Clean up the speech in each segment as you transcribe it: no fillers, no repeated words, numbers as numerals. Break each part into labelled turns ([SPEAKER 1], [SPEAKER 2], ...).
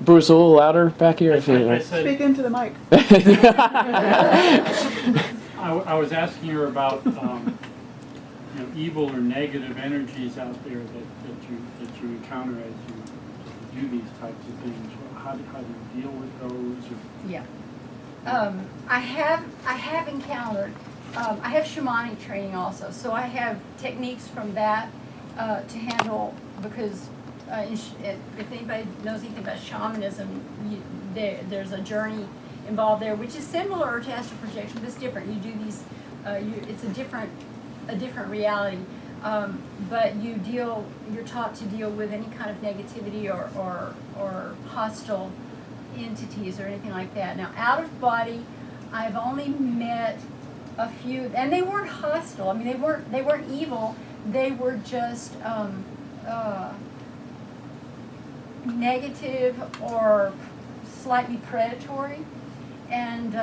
[SPEAKER 1] Bruce, a little louder back here.
[SPEAKER 2] I said,
[SPEAKER 3] Speak into the mic.
[SPEAKER 2] I was asking her about evil or negative energies out there that you encounter as you do these types of things. How do you deal with those? Or?
[SPEAKER 4] Yeah. I have encountered. I have shamanic training also, so I have techniques from that to handle, because if anybody knows anything about shamanism, there's a journey involved there, which is similar to astral projection, but it's different. You do these, it's a different reality, but you're taught to deal with any kind of negativity or hostile entities or anything like that. Now, out of body, I've only met a few, and they weren't hostile. I mean, they weren't evil. They were just negative or slightly predatory. And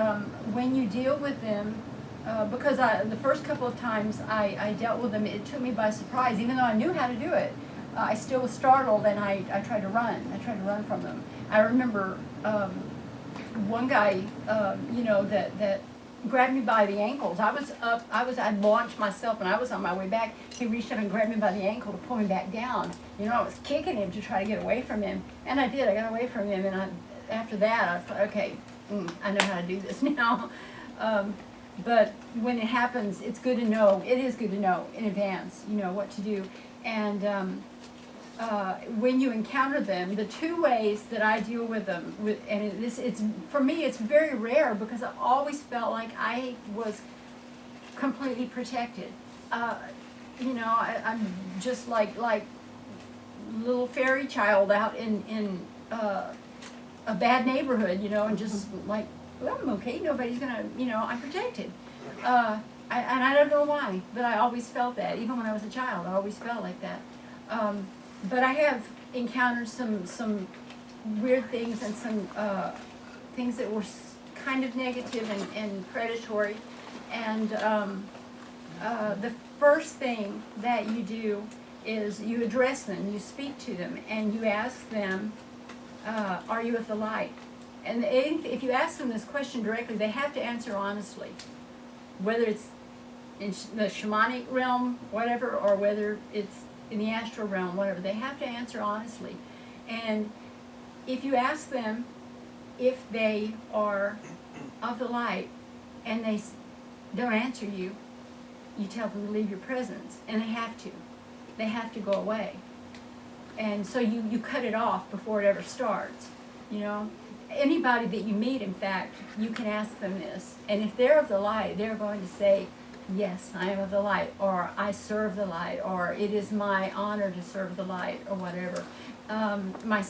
[SPEAKER 4] when you deal with them, because the first couple of times I dealt with them, it took me by surprise. Even though I knew how to do it, I still was startled, and I tried to run. I tried to run from them. I remember one guy, that grabbed me by the ankles. I'd launched myself, and I was on my way back. He reached up and grabbed me by the ankle to pull me back down. I was kicking him to try to get away from him, and I did. I got away from him, and after that, I thought, okay, I know how to do this now. But when it happens, it's good to know. It is good to know in advance, what to do. And when you encounter them, the two ways that I deal with them, for me, it's very rare, because I always felt like I was completely protected. I'm just like little fairy child out in a bad neighborhood, and just like, well, I'm okay. Nobody's gonna, I'm protected. And I don't know why, but I always felt that. Even when I was a child, I always felt like that. But I have encountered some weird things, and some things that were kind of negative and predatory. And the first thing that you do is you address them, you speak to them, and you ask them, are you of the light? And if you ask them this question directly, they have to answer honestly, whether it's in the shamanic realm, whatever, or whether it's in the astral realm, whatever. They have to answer honestly. And if you ask them if they are of the light and they don't answer you, you tell them to leave your presence, and they have to. They have to go away. And so you cut it off before it ever starts, Anybody that you meet, in fact, you can ask them this. And if they're of the light, they're going to say, yes, I am of the light, or I serve the light, or it is my honor to serve the light, or whatever. My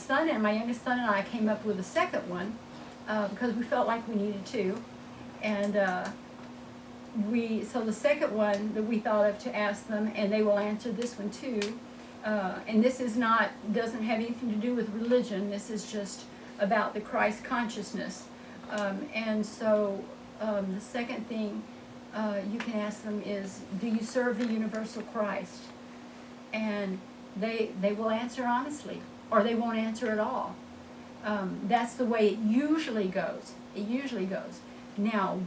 [SPEAKER 4] youngest son and I came up with a second one, because we felt like we needed to. And so the second one that we thought of to ask them, and they will answer this one too, and this doesn't have anything to do with religion. This is just about the Christ consciousness. And so the second thing you can ask them is, do you serve the universal Christ? And they will answer honestly, or they won't answer at all. That's the way it usually goes. It usually goes. Now,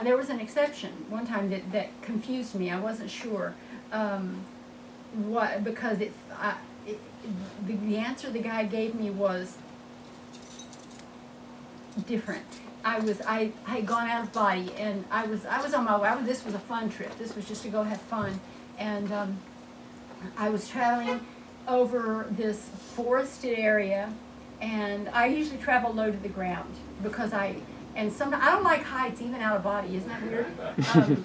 [SPEAKER 4] there was an exception one time that confused me. I wasn't sure because the answer the guy gave me was different. I had gone out of body, and I was on my way. This was a fun trip. This was just to go have fun, and I was traveling over this forested area, and I usually travel low to the ground because I don't like heights even out of body. Isn't that weird?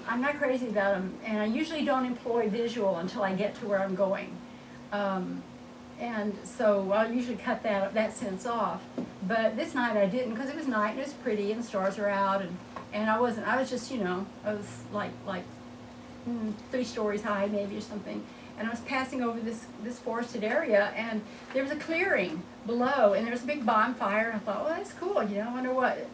[SPEAKER 4] I'm not crazy about them, and I usually don't employ visual until I get to where I'm going. And so I'll usually cut that sense off. But this night I didn't, because it was night and it was pretty and the stars were out, and I was just, I was like 3 stories high maybe or something. And I was passing over this forested area, and there was a clearing below, and there was a big bonfire, and I thought, well, that's cool, I wonder what,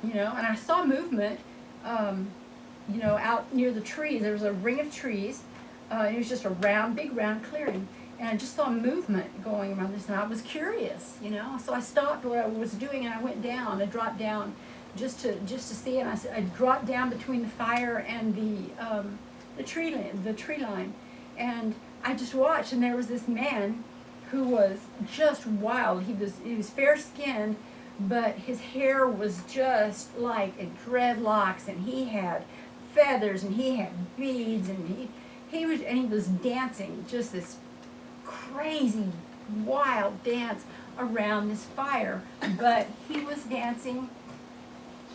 [SPEAKER 4] and I saw movement, out near the trees. There was a ring of trees, and it was just a big round clearing. and I just saw movement going around this, and I was curious, so I stopped what I was doing, and I went down, I dropped down just to see it. I dropped down between the fire and the tree line, and I just watched, and there was this man who was just wild. He was fair skinned, but his hair was just like dreadlocks, and he had feathers, and he had beads, and he was dancing just this crazy wild dance around this fire, but he was dancing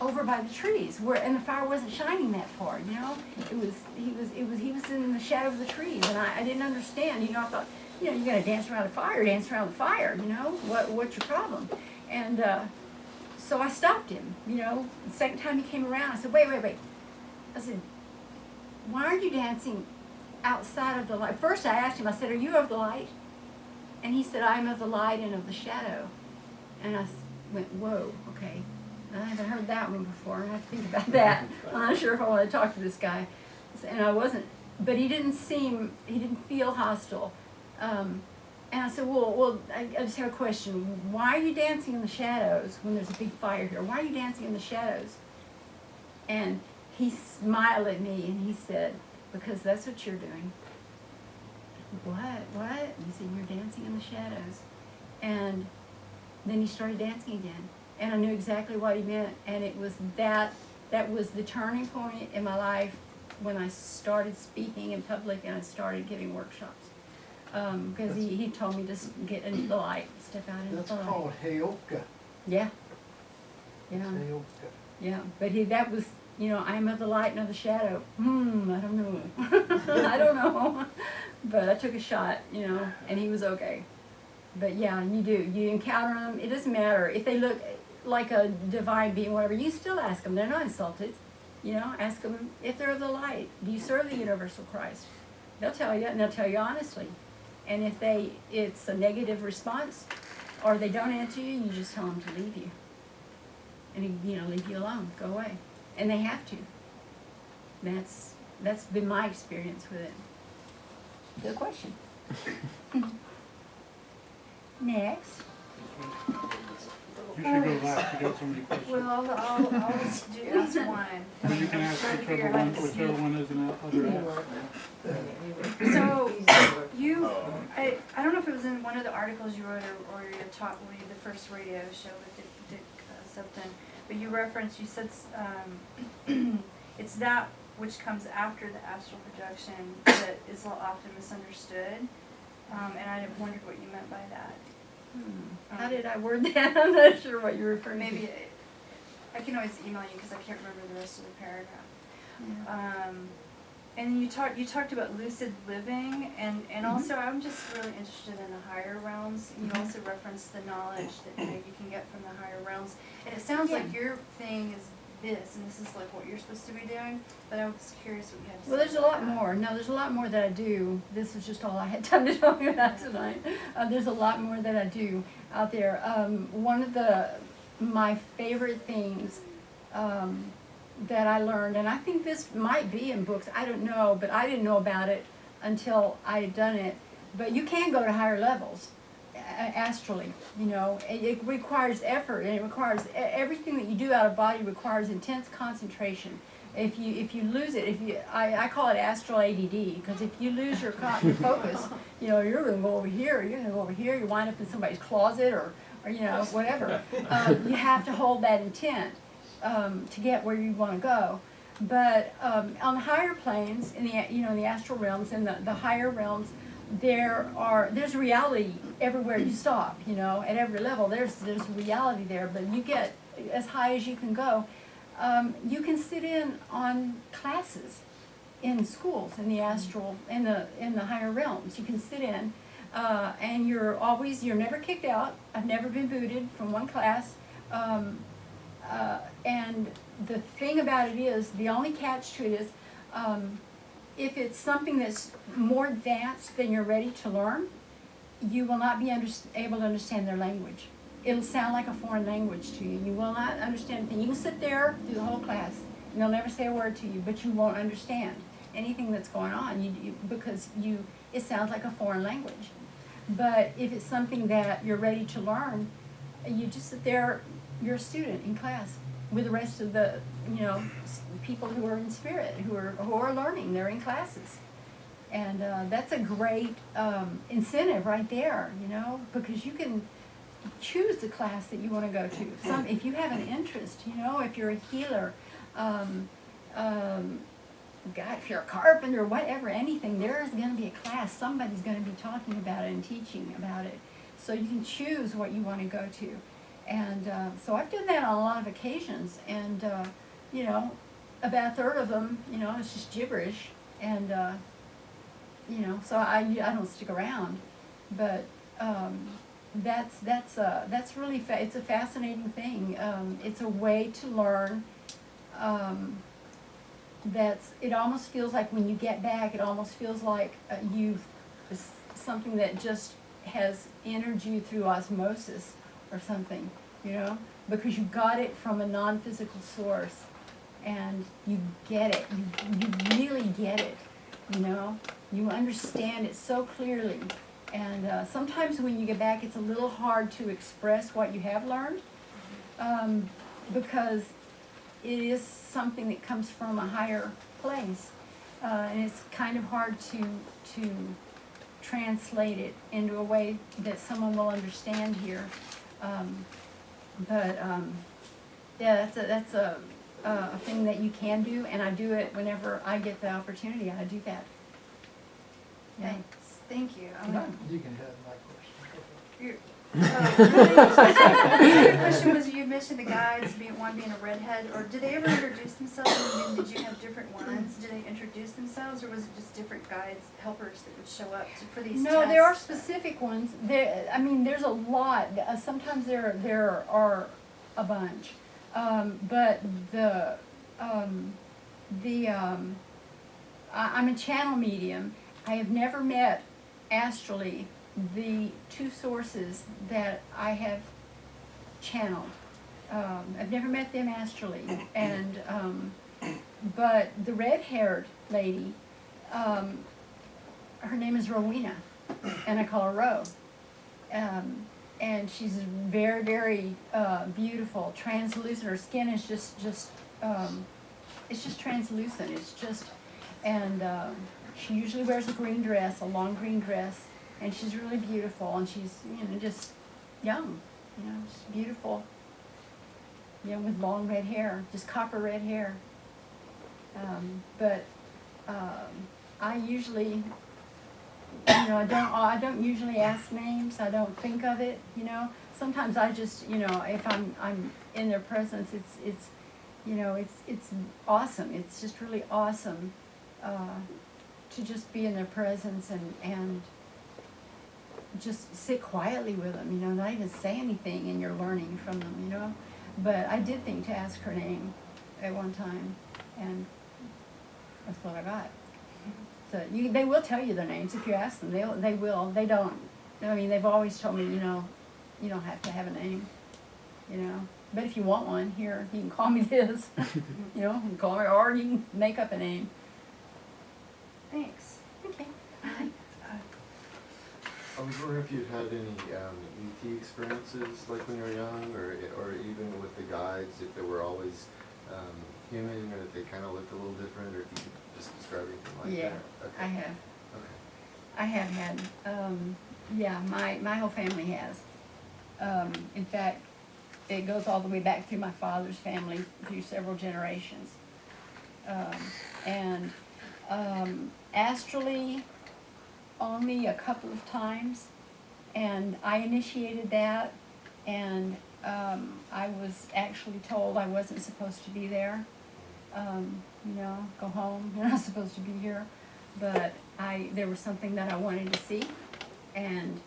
[SPEAKER 4] over by the trees and the fire wasn't shining that far, he was in the shadow of the trees, and I didn't understand, I thought, you gotta dance around the fire, what's your problem? And so I stopped him, the second time he came around, I said, wait. I said, why are you dancing outside of the light? First I asked him, I said, are you of the light? And he said, I'm of the light and of the shadow. And I went, whoa, okay. I haven't heard that one before. I have to think about that. I'm not sure if I want to talk to this guy. And I wasn't, but he didn't feel hostile. And I said, well, I just have a question. Why are you dancing in the shadows when there's a big fire here? Why are you dancing in the shadows? And he smiled at me and he said, because that's what you're doing. What? And he said, you're dancing in the shadows. And then he started dancing again. And I knew exactly what he meant. And it was that was the turning point in my life when I started speaking in public and I started giving workshops. Because he told me to get into the light, step out into the light.
[SPEAKER 1] That's called heyoka.
[SPEAKER 4] Yeah. Yeah.
[SPEAKER 1] Heyoka.
[SPEAKER 4] Yeah. But that was, I am of the light and of the shadow. I don't know. I don't know. But I took a shot, and he was okay. But yeah, you do. You encounter them. It doesn't matter. If they look like a divine being, whatever, you still ask them. They're not insulted. Ask them if they're of the light. Do you serve the universal Christ? They'll tell you, and they'll tell you honestly. And if it's a negative response, or they don't answer you, you just tell them to leave you. And leave you alone. Go away. And they have to. That's been my experience with it. Good question. Next.
[SPEAKER 2] You should go last, you got so many questions.
[SPEAKER 3] Well, I'll just do ask one.
[SPEAKER 2] But you can ask whichever one is another.
[SPEAKER 3] So, I don't know if it was in one of the articles you wrote or your talk, the first radio show with Dick Supton, but you said it's that which comes after the astral projection that is often misunderstood, and I wondered what you meant by that.
[SPEAKER 4] How did I word that? I'm not sure what you're referring to.
[SPEAKER 3] Maybe I can always email you because I can't remember the rest of the paragraph.
[SPEAKER 4] Yeah.
[SPEAKER 3] And you talked about lucid living, and also I'm just really interested in the higher realms. You also referenced the knowledge that you can get from the higher realms, and it sounds like your thing is this, and this is like what you're supposed to be doing. But I was curious what you had to say.
[SPEAKER 4] Well, there's a lot more. No, there's a lot more that I do. This is just all I had time to talk about tonight. There's a lot more that I do out there. One of my favorite things that I learned, and I think this might be in books, I don't know, but I didn't know about it until I had done it. But you can go to higher levels astrally, it requires effort, and it requires everything that you do out of body requires intense concentration. If you lose it, I call it astral ADD, because if you lose your focus, you're going to go over here, you're going to go over here, you wind up in somebody's closet or whatever. You have to hold that intent to get where you want to go. But on the higher planes, in the astral realms, in the higher realms, there's reality everywhere you stop. At every level, there's reality there. But you get as high as you can go. You can sit in on classes in schools in the astral in the higher realms. You can sit in, and you're never kicked out. I've never been booted from one class. And the thing about it is, the only catch to it is, if it's something that's more advanced than you're ready to learn, you will not be able to understand their language. It'll sound like a foreign language to you. You will not understand anything. You can sit there through the whole class, and they'll never say a word to you, but you won't understand anything that's going on because it sounds like a foreign language. But if it's something that you're ready to learn, you just sit there, you're a student in class with the rest of the, people who are in spirit, who are learning, they're in classes. And that's a great incentive right there, because you can choose the class that you want to go to. If you have an interest, if you're a healer, God, if you're a carpenter, whatever, anything, there is going to be a class. Somebody's going to be talking about it and teaching about it. So you can choose what you want to go to. And so I've done that on a lot of occasions. And, about a third of them, it's just gibberish. And, so I don't stick around. But that's really, it's a fascinating thing. It's a way to learn. It almost feels like when you get back, it almost feels like something that just has entered you through osmosis or something, because you got it from a non-physical source, and you get it, you really get it, you understand it so clearly. And sometimes when you get back, it's a little hard to express what you have learned, because it is something that comes from a higher place, and it's kind of hard to translate it into a way that someone will understand here. Yeah, that's a thing that you can do, and I do it whenever I get the opportunity. I do that. Yeah.
[SPEAKER 3] Thank you.
[SPEAKER 1] You can have my question.
[SPEAKER 3] The other question was, you mentioned the guides, one being a redhead, or did they ever introduce themselves, and did you have different ones? Did they introduce themselves, or was it just different guides, helpers that would show up for these tests?
[SPEAKER 4] No, there are specific ones. There's a lot. Sometimes there are a bunch, but I'm a channel medium. I have never met astrally the two sources that I have channeled. I've never met them astrally, and but the red-haired lady, her name is Rowena, and I call her Ro. And she's very, very beautiful, translucent. Her skin is just it's just translucent. It's just, and she usually wears a green dress, a long green dress. And she's really beautiful, and she's, just young, just beautiful, with long red hair, just copper red hair. I usually, I don't usually ask names. I don't think of it, Sometimes I just, if I'm in their presence, it's awesome. It's just really awesome to just be in their presence and just sit quietly with them, not even say anything, and you're learning from them, But I did think to ask her name at one time, and that's what I got. So they will tell you their names if you ask them. They will. They don't. They've always told me, you don't have to have a name, But if you want one, here, you can call me this, you can call me, or you can make up a name.
[SPEAKER 3] Thanks.
[SPEAKER 4] Okay.
[SPEAKER 5] I was wondering if you'd had any ET experiences, like when you were young, or even with the guides, if they were always human, or if they kind of looked a little different, or if you could just describe anything like
[SPEAKER 4] Yeah,
[SPEAKER 5] that. Okay.
[SPEAKER 4] I have.
[SPEAKER 5] Okay.
[SPEAKER 4] I have had, my whole family has. In fact, it goes all the way back through my father's family, through several generations. Astrally, only a couple of times, and I initiated that, and I was actually told I wasn't supposed to be there. Go home, you're not supposed to be here. But there was something that I wanted to see, and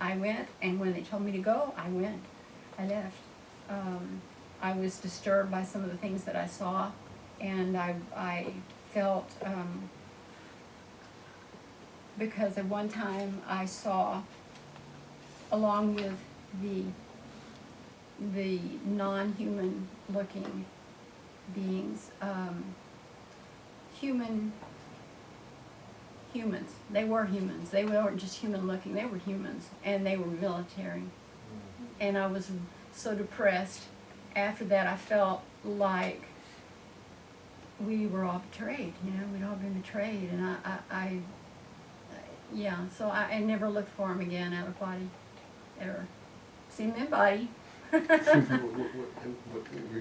[SPEAKER 4] I went, and when they told me to go, I went. I left. I was disturbed by some of the things that I saw, and I felt, because at one time I saw, along with the non-human looking beings, humans. They were humans. They weren't just human looking. They were humans, and they were military. And I was so depressed. After that, I felt like we were all betrayed. You know, we'd all been betrayed, and yeah. So I never looked for him again out of body, ever. Seen him in body.
[SPEAKER 5] You're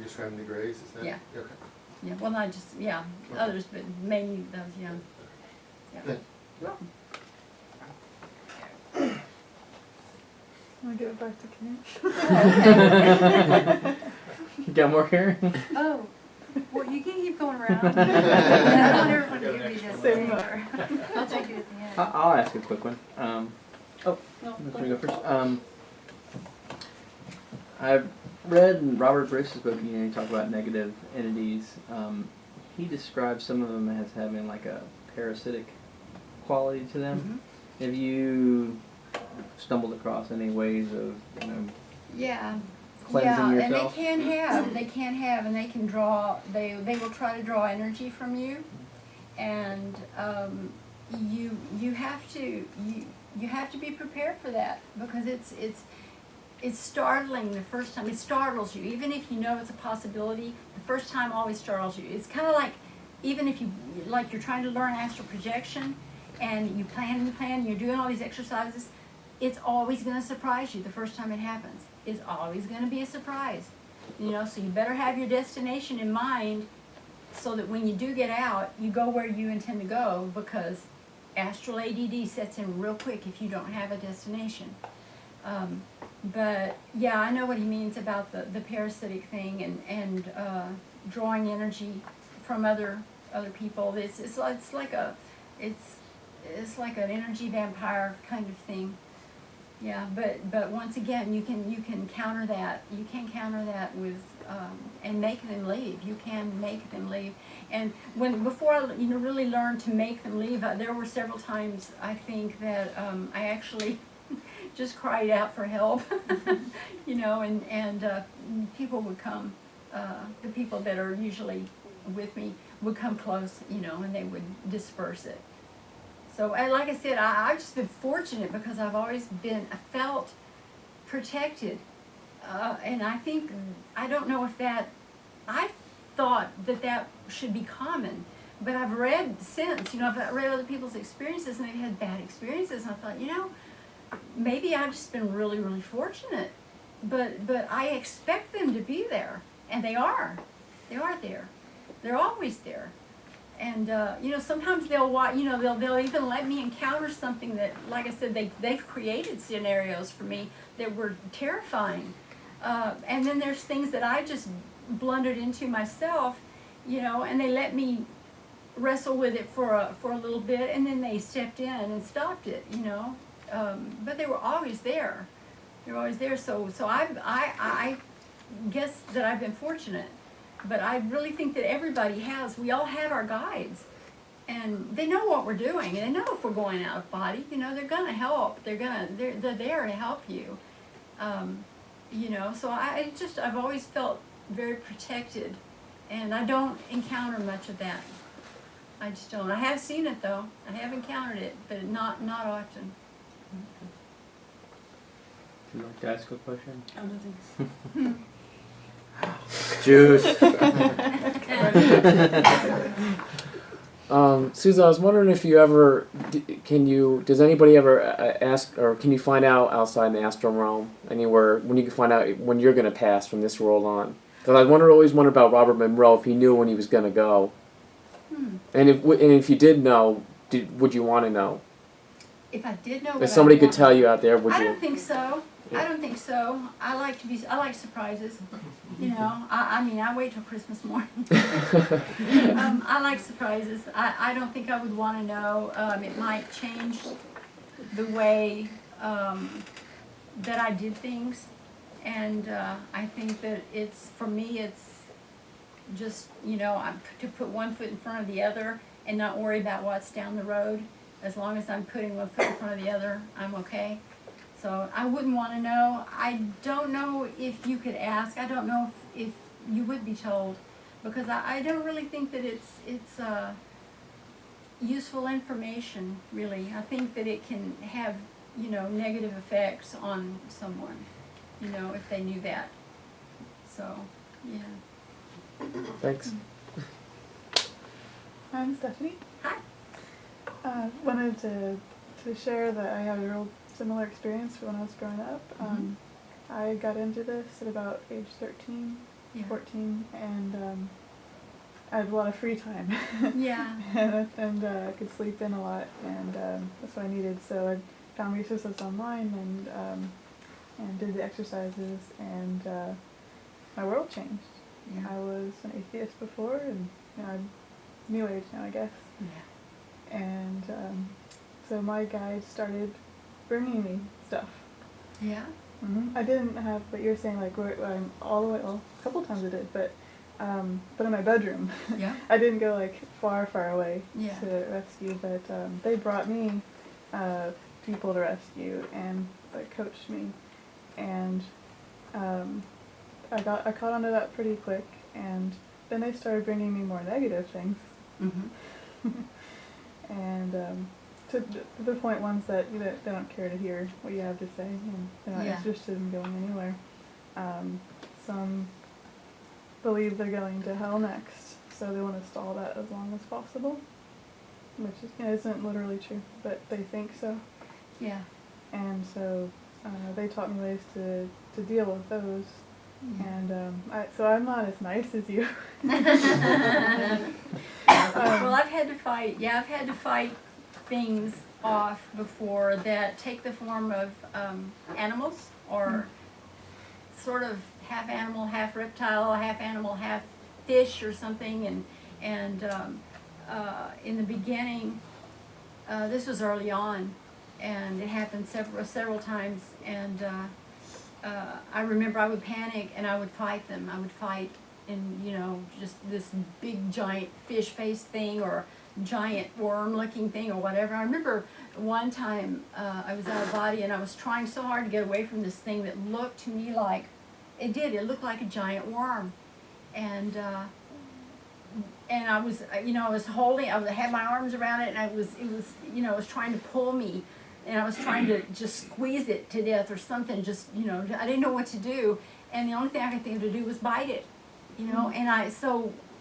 [SPEAKER 5] describing the Greys, is that?
[SPEAKER 4] Yeah.
[SPEAKER 5] Okay.
[SPEAKER 4] Yeah. Well, not just
[SPEAKER 5] Okay.
[SPEAKER 4] others, but mainly those. Yeah.
[SPEAKER 5] Thank
[SPEAKER 1] Want to get back to camp?
[SPEAKER 6] You got more here?
[SPEAKER 3] Oh, well, you can keep going around. I want everyone to give you this
[SPEAKER 1] Same
[SPEAKER 3] thing, or I'll take it at the end.
[SPEAKER 6] I'll ask a quick one. Let me go first. I've read Robert Bruce's book, you know, he talked about negative entities. He describes some of them as having like a parasitic quality to them. Have you stumbled across any ways of, you know,
[SPEAKER 4] Yeah.
[SPEAKER 6] cleansing
[SPEAKER 4] Yeah, and
[SPEAKER 6] yourself?
[SPEAKER 4] they can have, and they can draw. They will try to draw energy from you, and you have to be prepared for that, because it's startling the first time. It startles you, even if you know it's a possibility. The first time always startles you. It's kind of like, even if you're trying to learn astral projection, and you plan, and you're doing all these exercises, it's always going to surprise you the first time it happens. It's always going to be a surprise, you know. So you better have your destination in mind, so that when you do get out, you go where you intend to go, because astral ADD sets in real quick if you don't have a destination. But yeah, I know what he means about the parasitic thing, and drawing energy from other people. It's like an energy vampire kind of thing. Yeah, but once again, you can counter that. You can counter that with and make them leave. You can make them leave. And before I really learned to make them leave, there were several times I think that I actually just cried out for help, you know, and people would come. The people that are usually with me would come close, you know, and they would disperse it. So, and like I said, I've just been fortunate, because I've always felt protected. And I think, I don't know if I thought that should be common. But I've read since, you know, I've read other people's experiences, and they've had bad experiences. And I thought, you know, maybe I've just been really, really fortunate. But I expect them to be there. And they are. They are there. They're always there. And you know, sometimes they'll even let me encounter something that, like I said, they've created scenarios for me that were terrifying. And then there's things that I just blundered into myself, you know, and they let me wrestle with it for a little bit, and then they stepped in and stopped it, you know. But they were always there. They were always there. So I guess that I've been fortunate. But I really think that everybody we all have our guides, and they know what we're doing, and they know if we're going out of body, you know, they're gonna help, they're there to help you, you know. So I've always felt very protected, and I don't encounter much of that. I just don't. I have seen it though, I have encountered it, but not often.
[SPEAKER 6] Would you like to ask a question?
[SPEAKER 3] Oh, no thanks.
[SPEAKER 6] Juice.
[SPEAKER 7] Susan, I was wondering if you ever, does anybody ever ask, or can you find out outside in the astral realm, anywhere, when you can find out when you're going to pass from this world on? Because I always wondered about Robert Monroe, if he knew when he was going to go. And if you did know, would you want to know?
[SPEAKER 4] If I did know,
[SPEAKER 7] If somebody could tell you out there, would
[SPEAKER 4] I
[SPEAKER 7] you?
[SPEAKER 4] don't think so. I don't think so. I like surprises. You know, I mean, I wait till Christmas morning. I like surprises. I don't think I would want to know. It might change the way that I did things, and I think that for me, it's just, you know, to put one foot in front of the other and not worry about what's down the road. As long as I'm putting one foot in front of the other, I'm okay. So I wouldn't want to know. I don't know if you could ask. I don't know if you would be told, because I don't really think that it's useful information, really. I think that it can have, negative effects on someone, if they knew that. So, yeah.
[SPEAKER 7] Thanks.
[SPEAKER 8] I'm Stephanie.
[SPEAKER 4] Hi.
[SPEAKER 8] Wanted to share that I had a real similar experience when I was growing up. I got into this at about age 13,
[SPEAKER 4] Yeah.
[SPEAKER 8] 14, and I had a lot of free time.
[SPEAKER 4] Yeah.
[SPEAKER 8] and I could sleep in a lot, and that's what I needed. So I found resources online and did the exercises, and my world changed.
[SPEAKER 4] Yeah.
[SPEAKER 8] I was an atheist before, and I'm New Age now, I guess.
[SPEAKER 4] Yeah.
[SPEAKER 8] And so my guide started bringing me stuff.
[SPEAKER 4] Yeah.
[SPEAKER 8] I didn't have what you're saying, like where I'm all the way. Well, a couple times I did, but in my bedroom.
[SPEAKER 4] Yeah.
[SPEAKER 8] I didn't go like far away
[SPEAKER 4] Yeah.
[SPEAKER 8] to rescue, but they brought me people to rescue and like coached me, and I caught onto that pretty quick, and then they started bringing me more negative things.
[SPEAKER 4] Mm-hmm.
[SPEAKER 8] And to the point ones that they don't care to hear what you have to say, and they're not
[SPEAKER 4] Yeah.
[SPEAKER 8] interested in going anywhere. Some believe they're going to hell next, so they want to stall that as long as possible, which is, isn't literally true, but they think so.
[SPEAKER 4] Yeah.
[SPEAKER 8] And so they taught me ways to deal with those. And so I'm not as nice as you.
[SPEAKER 4] Well, I've had to fight things off before that take the form of animals, or sort of half animal, half reptile, half animal, half fish or something. And in the beginning, this was early on, and it happened several times. And I remember I would panic and I would fight them. I would fight in, just this big giant fish face thing or giant worm looking thing or whatever. I remember one time I was out of body and I was trying so hard to get away from this thing that looked to me like, it looked like a giant worm. And I was, I had my arms around it, and it was trying to pull me, and I was trying to just squeeze it to death or something, I didn't know what to do, and the only thing I could think of to do was bite it,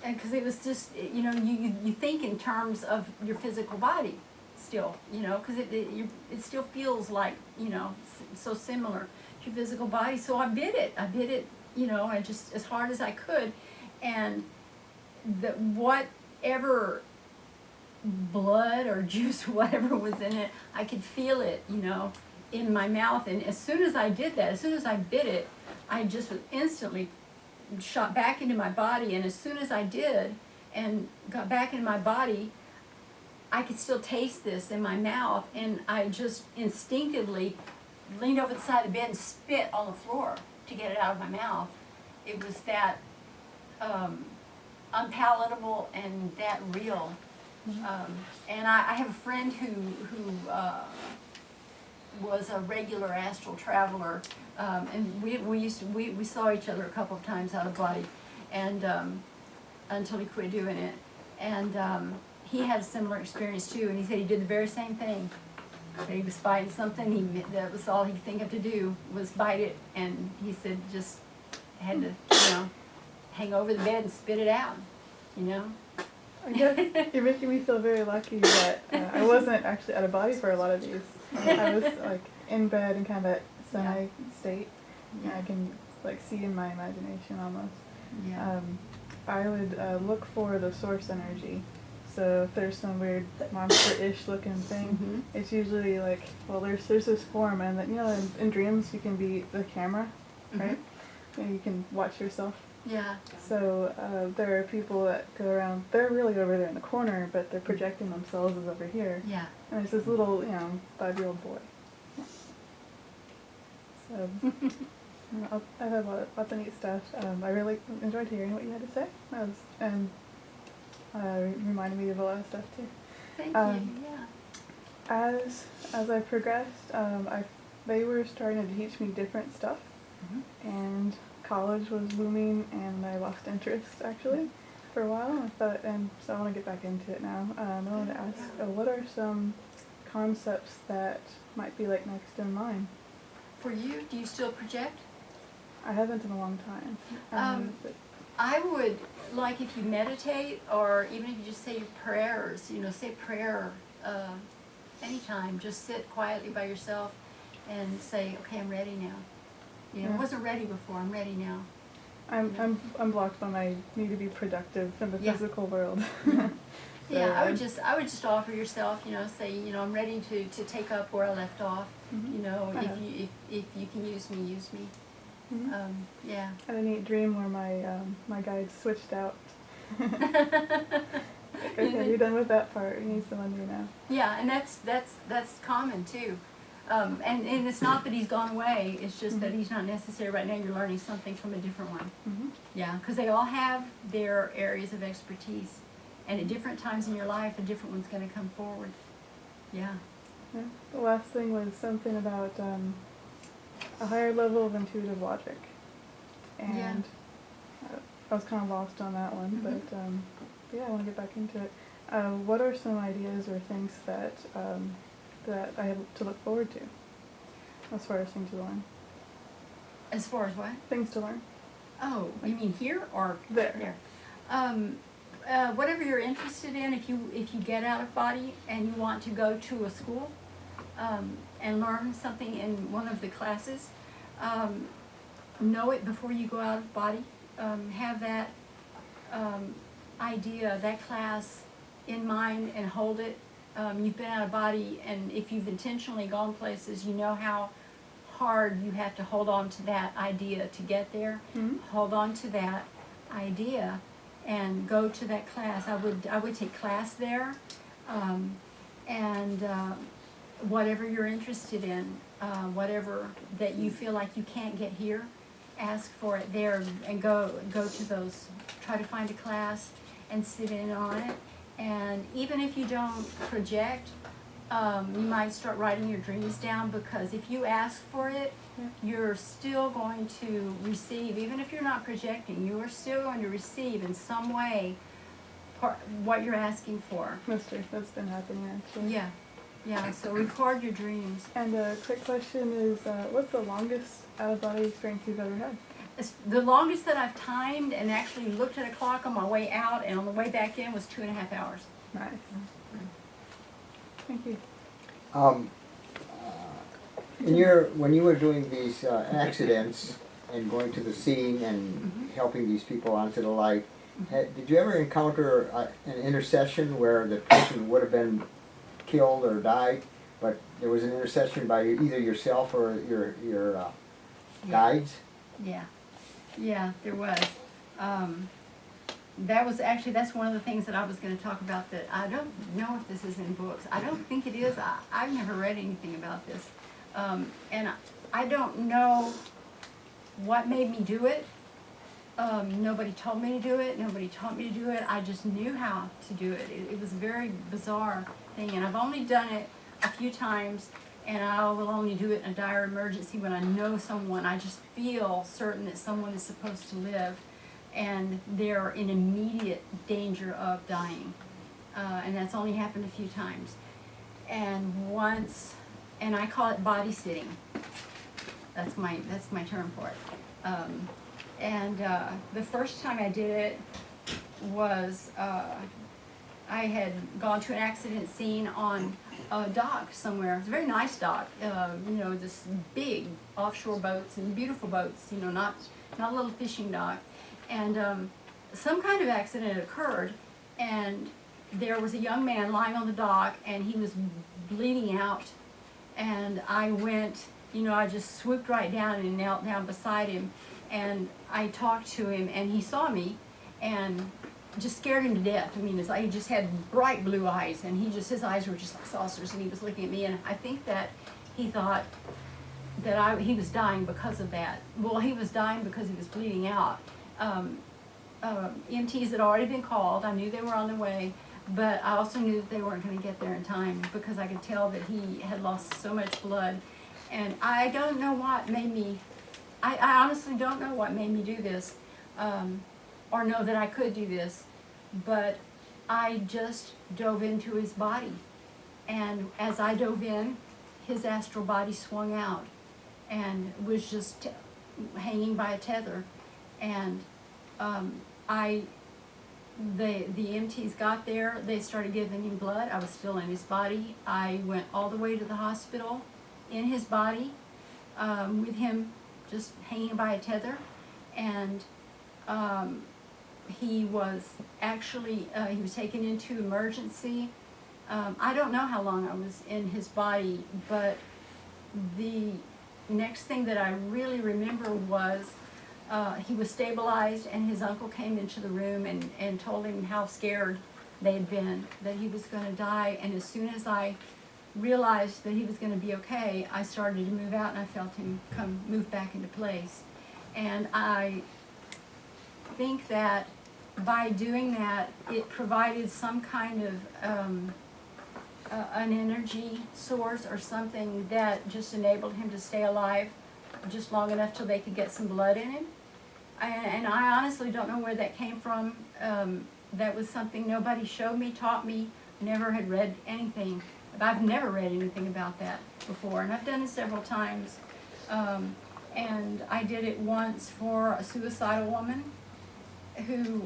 [SPEAKER 4] because it was just, you think in terms of your physical body still, because it still feels like, so similar to your physical body, so I bit it, I just, as hard as I could, and whatever blood or juice or whatever was in it, I could feel it, in my mouth. And as soon as I did that, as soon as I bit it, I just was instantly shot back into my body. And as soon as I did and got back into my body, I could still taste this in my mouth. And I just instinctively leaned over the side of the bed and spit on the floor to get it out of my mouth. It was that unpalatable and that real. And I have a friend who was a regular astral traveler, and we saw each other a couple of times out of body, and until he quit doing it. And he had a similar experience too, and he said he did the very same thing. He was fighting something, that was all he could think of to do, was bite it, and he said just had to, hang over the bed and spit it out,
[SPEAKER 8] I guess you're making me feel very lucky that I wasn't actually out of body for a lot of these. I was like in bed in kind of that semi-state, and I can like see in my imagination almost.
[SPEAKER 4] Yeah.
[SPEAKER 8] I would look for the source energy. So if there's some weird monster-ish looking thing, it's usually like, well, there's this form, and that in dreams you can be the camera, right? And you can watch yourself.
[SPEAKER 4] Yeah.
[SPEAKER 8] So there are people that go around. They're really over there in the corner, but they're projecting themselves as over here.
[SPEAKER 4] Yeah.
[SPEAKER 8] And there's this little, 5-year-old boy. So I've had lots of neat stuff. I really enjoyed hearing what you had to say. Reminded me of a lot of stuff too.
[SPEAKER 4] Thank you. Yeah.
[SPEAKER 8] As I progressed, they were starting to teach me different stuff, and college was looming, and I lost interest actually for a while, and so I want to get back into it now. I wanted to ask, what are some concepts that might be like next in line?
[SPEAKER 4] For you, do you still project?
[SPEAKER 8] I haven't in a long time. But
[SPEAKER 4] I would, like if you meditate, or even if you just say your prayers, say prayer anytime, just sit quietly by yourself and say, okay, I'm ready now. I wasn't ready before, I'm ready now.
[SPEAKER 8] I'm blocked by my need to be productive in the
[SPEAKER 4] Yeah.
[SPEAKER 8] physical world.
[SPEAKER 4] Yeah, I would just offer yourself, say, I'm ready to take up where I left off.
[SPEAKER 8] Uh-huh.
[SPEAKER 4] If you can use me, use me.
[SPEAKER 8] Mhm.
[SPEAKER 4] Yeah.
[SPEAKER 8] I had a neat dream where my guides switched out. Okay, you're done with that part. You need someone new now.
[SPEAKER 4] Yeah, and that's common too. And it's not that he's gone away, it's just that he's not necessary right now. You're learning something from a different one.
[SPEAKER 8] Mm-hmm.
[SPEAKER 4] Yeah, because they all have their areas of expertise. And at different times in your life, a different one's going to come forward. Yeah.
[SPEAKER 8] Yeah. The last thing was something about a higher level of intuitive logic. And I was kind of lost on that one, but yeah, I want to get back into it. What are some ideas or things that that I have to look forward to as far as things to learn?
[SPEAKER 4] As far as what?
[SPEAKER 8] Things to learn.
[SPEAKER 4] Oh, you mean here or
[SPEAKER 8] There.
[SPEAKER 4] Whatever you're interested in, if you get out of body and you want to go to a school and learn something in one of the classes, know it before you go out of body. Have that idea, that class in mind, and hold it. You've been out of body, and if you've intentionally gone places, you know how hard you have to hold on to that idea to get there.
[SPEAKER 8] Mm-hmm.
[SPEAKER 4] Hold on to that idea and go to that class. I would take class there, and whatever you're interested in, whatever that you feel like you can't get here, ask for it there, and go to those. Try to find a class and sit in on it. And even if you don't project, you might start writing your dreams down, because if you ask for it, you're still going to receive. Even if you're not projecting, you are still going to receive in some way what you're asking for.
[SPEAKER 8] That's been happening actually.
[SPEAKER 4] Yeah, so record your dreams.
[SPEAKER 8] And a quick question is, what's the longest out-of-body experience you've ever had?
[SPEAKER 4] The longest that I've timed and actually looked at a clock on my way out and on the way back in was 2.5 hours.
[SPEAKER 8] Nice. Thank you.
[SPEAKER 9] When you were doing these accidents and going to the scene and helping these people onto the light, did you ever encounter an intercession where the person would have been killed or died, but there was an intercession by either yourself or your guides?
[SPEAKER 4] Yeah, there was. That's one of the things that I was going to talk about, that I don't know if this is in books. I don't think it is. I've never read anything about this. And I don't know what made me do it. Nobody told me to do it. Nobody taught me to do it. I just knew how to do it. It was a very bizarre thing. And I've only done it a few times. And I will only do it in a dire emergency when I know someone. I just feel certain that someone is supposed to live, and they're in immediate danger of dying. And that's only happened a few times. And once, and I call it body sitting. That's my term for it. The first time I did it was I had gone to an accident scene on a dock somewhere. It was a very nice dock, this big offshore boats and beautiful boats, not a little fishing dock. And some kind of accident occurred, and there was a young man lying on the dock, and he was bleeding out. And I went, I just swooped right down and knelt down beside him, and I talked to him, and he saw me, and just scared him to death. I mean, he just had bright blue eyes, and his eyes were just like saucers, and he was looking at me, and I think that he thought that he was dying because of that. Well, he was dying because he was bleeding out. EMTs had already been called. I knew they were on the way, but I also knew that they weren't going to get there in time, because I could tell that he had lost so much blood. And I don't know what made me, I honestly don't know what made me do this, or know that I could do this. but I just dove into his body. And as I dove in, his astral body swung out and was just hanging by a tether. And the EMTs got there, they started giving him blood. I was still in his body. I went all the way to the hospital in his body, with him just hanging by a tether. And he was actually, he was taken into emergency. I don't know how long I was in his body, but the next thing that I really remember was he was stabilized, and his uncle came into the room and told him how scared they had been, that he was going to die. And as soon as I realized that he was going to be okay, I started to move out, and I felt him move back into place. And I think that by doing that, it provided some kind of an energy source or something that just enabled him to stay alive just long enough till they could get some blood in him. And I honestly don't know where that came from. That was something nobody showed me, taught me, never had read anything. I've never read anything about that before, and I've done it several times. And I did it once for a suicidal woman who,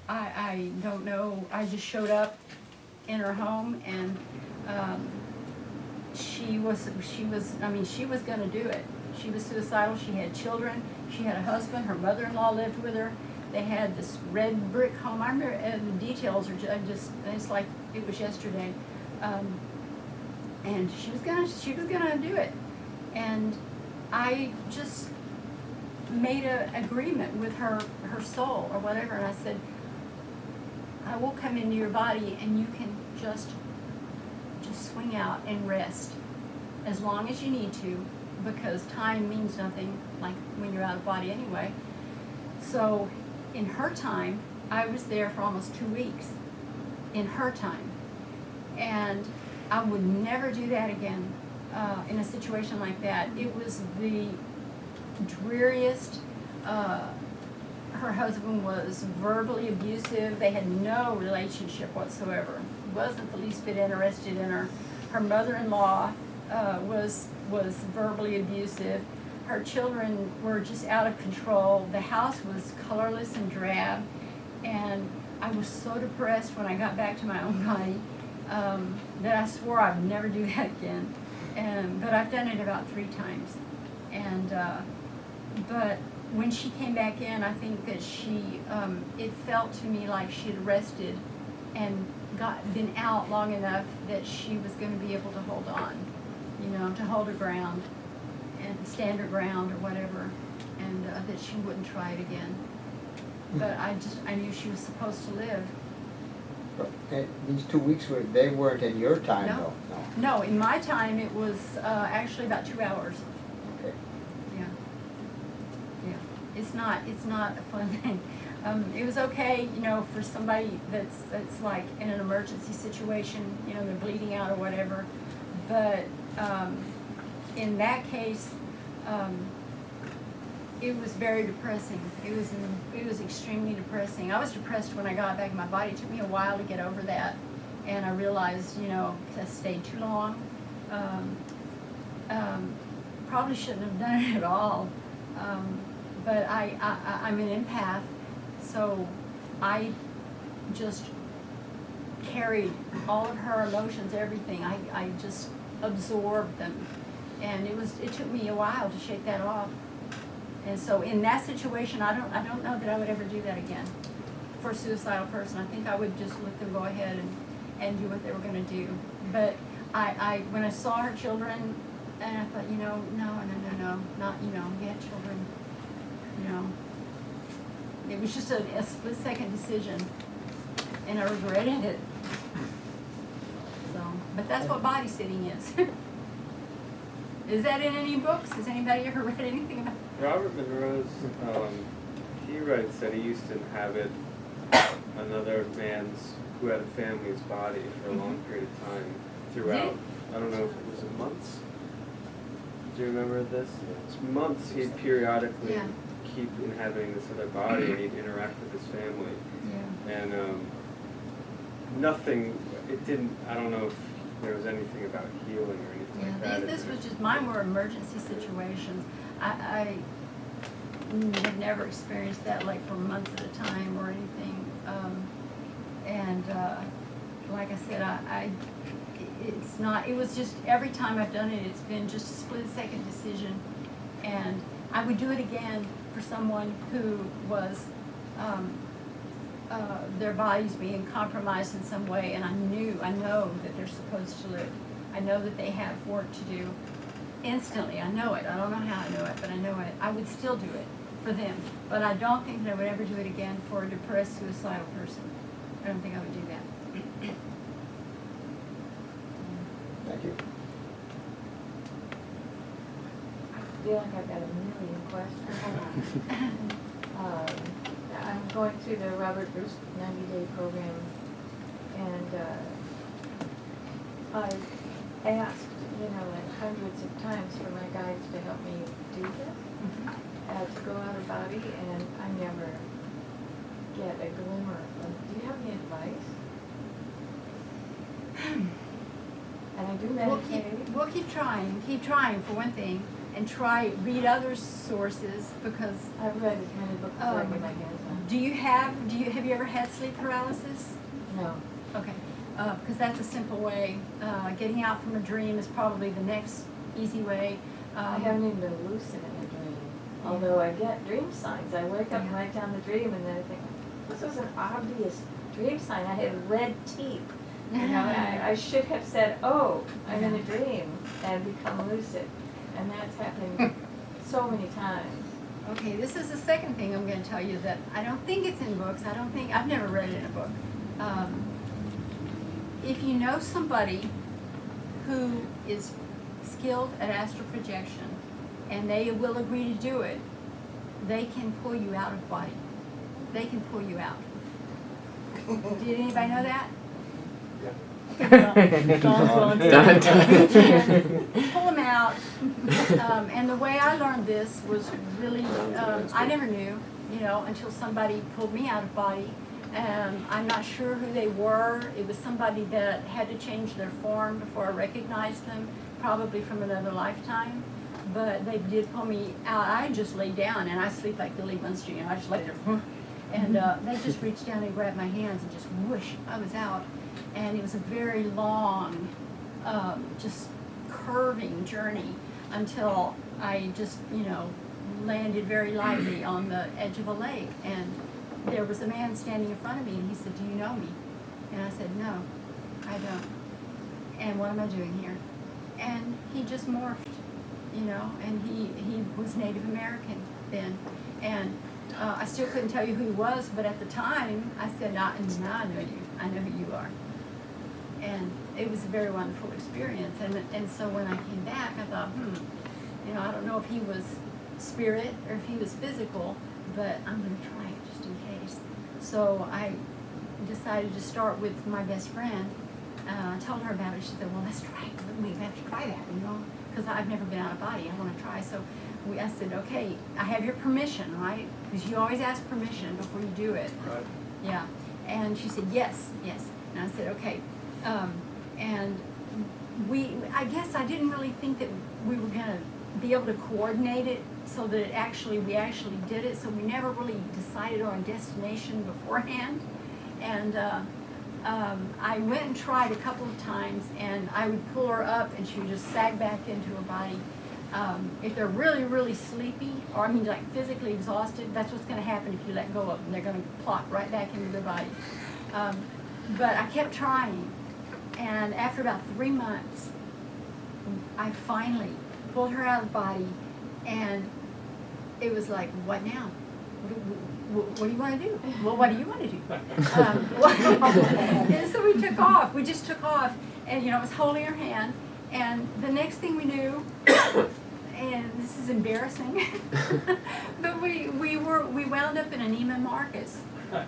[SPEAKER 4] I don't know, I just showed up in her home, and she was gonna do it. She was suicidal, she had children, she had a husband, her mother-in-law lived with her. They had this red brick home. I remember the details are it's like it was yesterday. And she was gonna do it. And I just made an agreement with her soul or whatever, and I said, I will come into your body and you can just swing out and rest as long as you need to, because time means nothing, like when you're out of body anyway. So in her time, I was there for almost 2 weeks in her time, and I would never do that again in a situation like that. It was the dreariest. Her husband was verbally abusive. They had no relationship whatsoever. Wasn't the least bit interested in her. Her mother-in-law was verbally abusive. Her children were just out of control. The house was colorless and drab, and I was so depressed when I got back to my own body that I swore I'd never do that again. But I've done it about 3 times. And but when she came back in, I think that it felt to me like she had rested and been out long enough that she was going to be able to hold on, to hold her ground and stand her ground or whatever, and that she wouldn't try it again. But I knew she was supposed to live.
[SPEAKER 9] But these 2 weeks they weren't in your time,
[SPEAKER 4] No.
[SPEAKER 9] though?
[SPEAKER 4] No, in my time it was actually about 2 hours.
[SPEAKER 9] Okay.
[SPEAKER 4] Yeah. It's not a fun thing. It was okay, for somebody that's like in an emergency situation, they're bleeding out or whatever. But in that case, it was very depressing. It was extremely depressing. I was depressed when I got back in my body. It took me a while to get over that, and I realized, I stayed too long. Probably shouldn't have done it at all. But I'm an empath, so I just carried all of her emotions, everything. I just absorbed them, and it took me a while to shake that off. And so in that situation, I don't know that I would ever do that again for a suicidal person. I think I would just let them go ahead and do what they were going to do. But when I saw her children, and I thought, no, not, you had children, It was just a split-second decision, and I regretted it. So, but that's what body sitting is. Is that in any books? Has anybody ever read anything about it?
[SPEAKER 10] Robert Monroe's, he writes that he used to inhabit another man's who had a family's body for a long period of time throughout. I don't know if it was months. Do you remember this? It's months. He'd periodically keep inhabiting this other body, and he'd interact with his family.
[SPEAKER 4] Yeah.
[SPEAKER 10] And nothing, it didn't, I don't know if there was anything about healing or anything like
[SPEAKER 4] Yeah,
[SPEAKER 10] that.
[SPEAKER 4] this was just, mine were emergency situations. I have never experienced that like for months at a time or anything. Like I said, it's not, it was just, every time I've done it, it's been just a split-second decision. And I would do it again for someone who was, their bodies being compromised in some way, and I know that they're supposed to live. I know that they have work to do instantly. I know it. I don't know how I know it, but I know it. I would still do it for them. But I don't think that I would ever do it again for a depressed, suicidal person. I don't think I would do that.
[SPEAKER 9] Thank you.
[SPEAKER 11] I feel like I've got a million questions. I'm going through the Robert Bruce 90-day program, and I've asked, like hundreds of times for my guides to help me do this, to go out of body, and I never get a glimmer of, do you have any advice? And I do meditate.
[SPEAKER 4] We'll keep trying for one thing, and read other sources, because
[SPEAKER 11] I've read as many books as I get my hands on.
[SPEAKER 4] have you ever had sleep paralysis?
[SPEAKER 11] No.
[SPEAKER 4] Okay, because that's a simple way. Getting out from a dream is probably the next easy way.
[SPEAKER 11] I haven't even been lucid in a dream, although I get dream signs. I wake up and write down the dream, and then I think, this was an obvious dream sign. I had red teeth. I should have said, oh, I'm in a dream, and become lucid. And that's happened so many times.
[SPEAKER 4] Okay, this is the second thing I'm going to tell you that I don't think it's in books. I've never read it in a book. If you know somebody who is skilled at astral projection and they will agree to do it, they can pull you out of body. They can pull you out. Did anybody know that?
[SPEAKER 7] Done.
[SPEAKER 4] Pull them out. And the way I learned this was really, I never knew, until somebody pulled me out of body. I'm not sure who they were. It was somebody that had to change their form before I recognized them, probably from another lifetime. But they did pull me out. I just laid down, and I sleep like Billy Munster, I just lay there. And they just reached down and grabbed my hands, and just whoosh, I was out. And it was a very long, just curving journey until I just, landed very lightly on the edge of a lake. And there was a man standing in front of me, and he said, do you know me? And I said, no, I don't. And what am I doing here? And he just morphed, and he was Native American then. And I still couldn't tell you who he was, but at the time, I said, no, I know you. I know who you are. And it was a very wonderful experience. And so when I came back, I thought, I don't know if he was spirit or if he was physical, but I'm going to try it just in case. So I decided to start with my best friend. I told her about it. She said, well, let's try it. We have to try that, because I've never been out of body. I want to try. So I said, okay, I have your permission, right? Because you always ask permission before you do it.
[SPEAKER 10] Right.
[SPEAKER 4] Yeah. And she said, yes. And I said, okay. And I guess I didn't really think that we were going to be able to coordinate it so that we actually did it. So we never really decided on a destination beforehand. And I went and tried a couple of times, and I would pull her up, and she would just sag back into her body. If they're really, really sleepy, or like physically exhausted, that's what's going to happen if you let go of them. They're going to plop right back into their body. But I kept trying, and after about 3 months, I finally pulled her out of the body, and it was like, what now? What do you want to do? Well, what do you want to do? And so we took off. We just took off, and I was holding her hand, and the next thing we knew, and this is embarrassing, but we wound up in an Neiman Marcus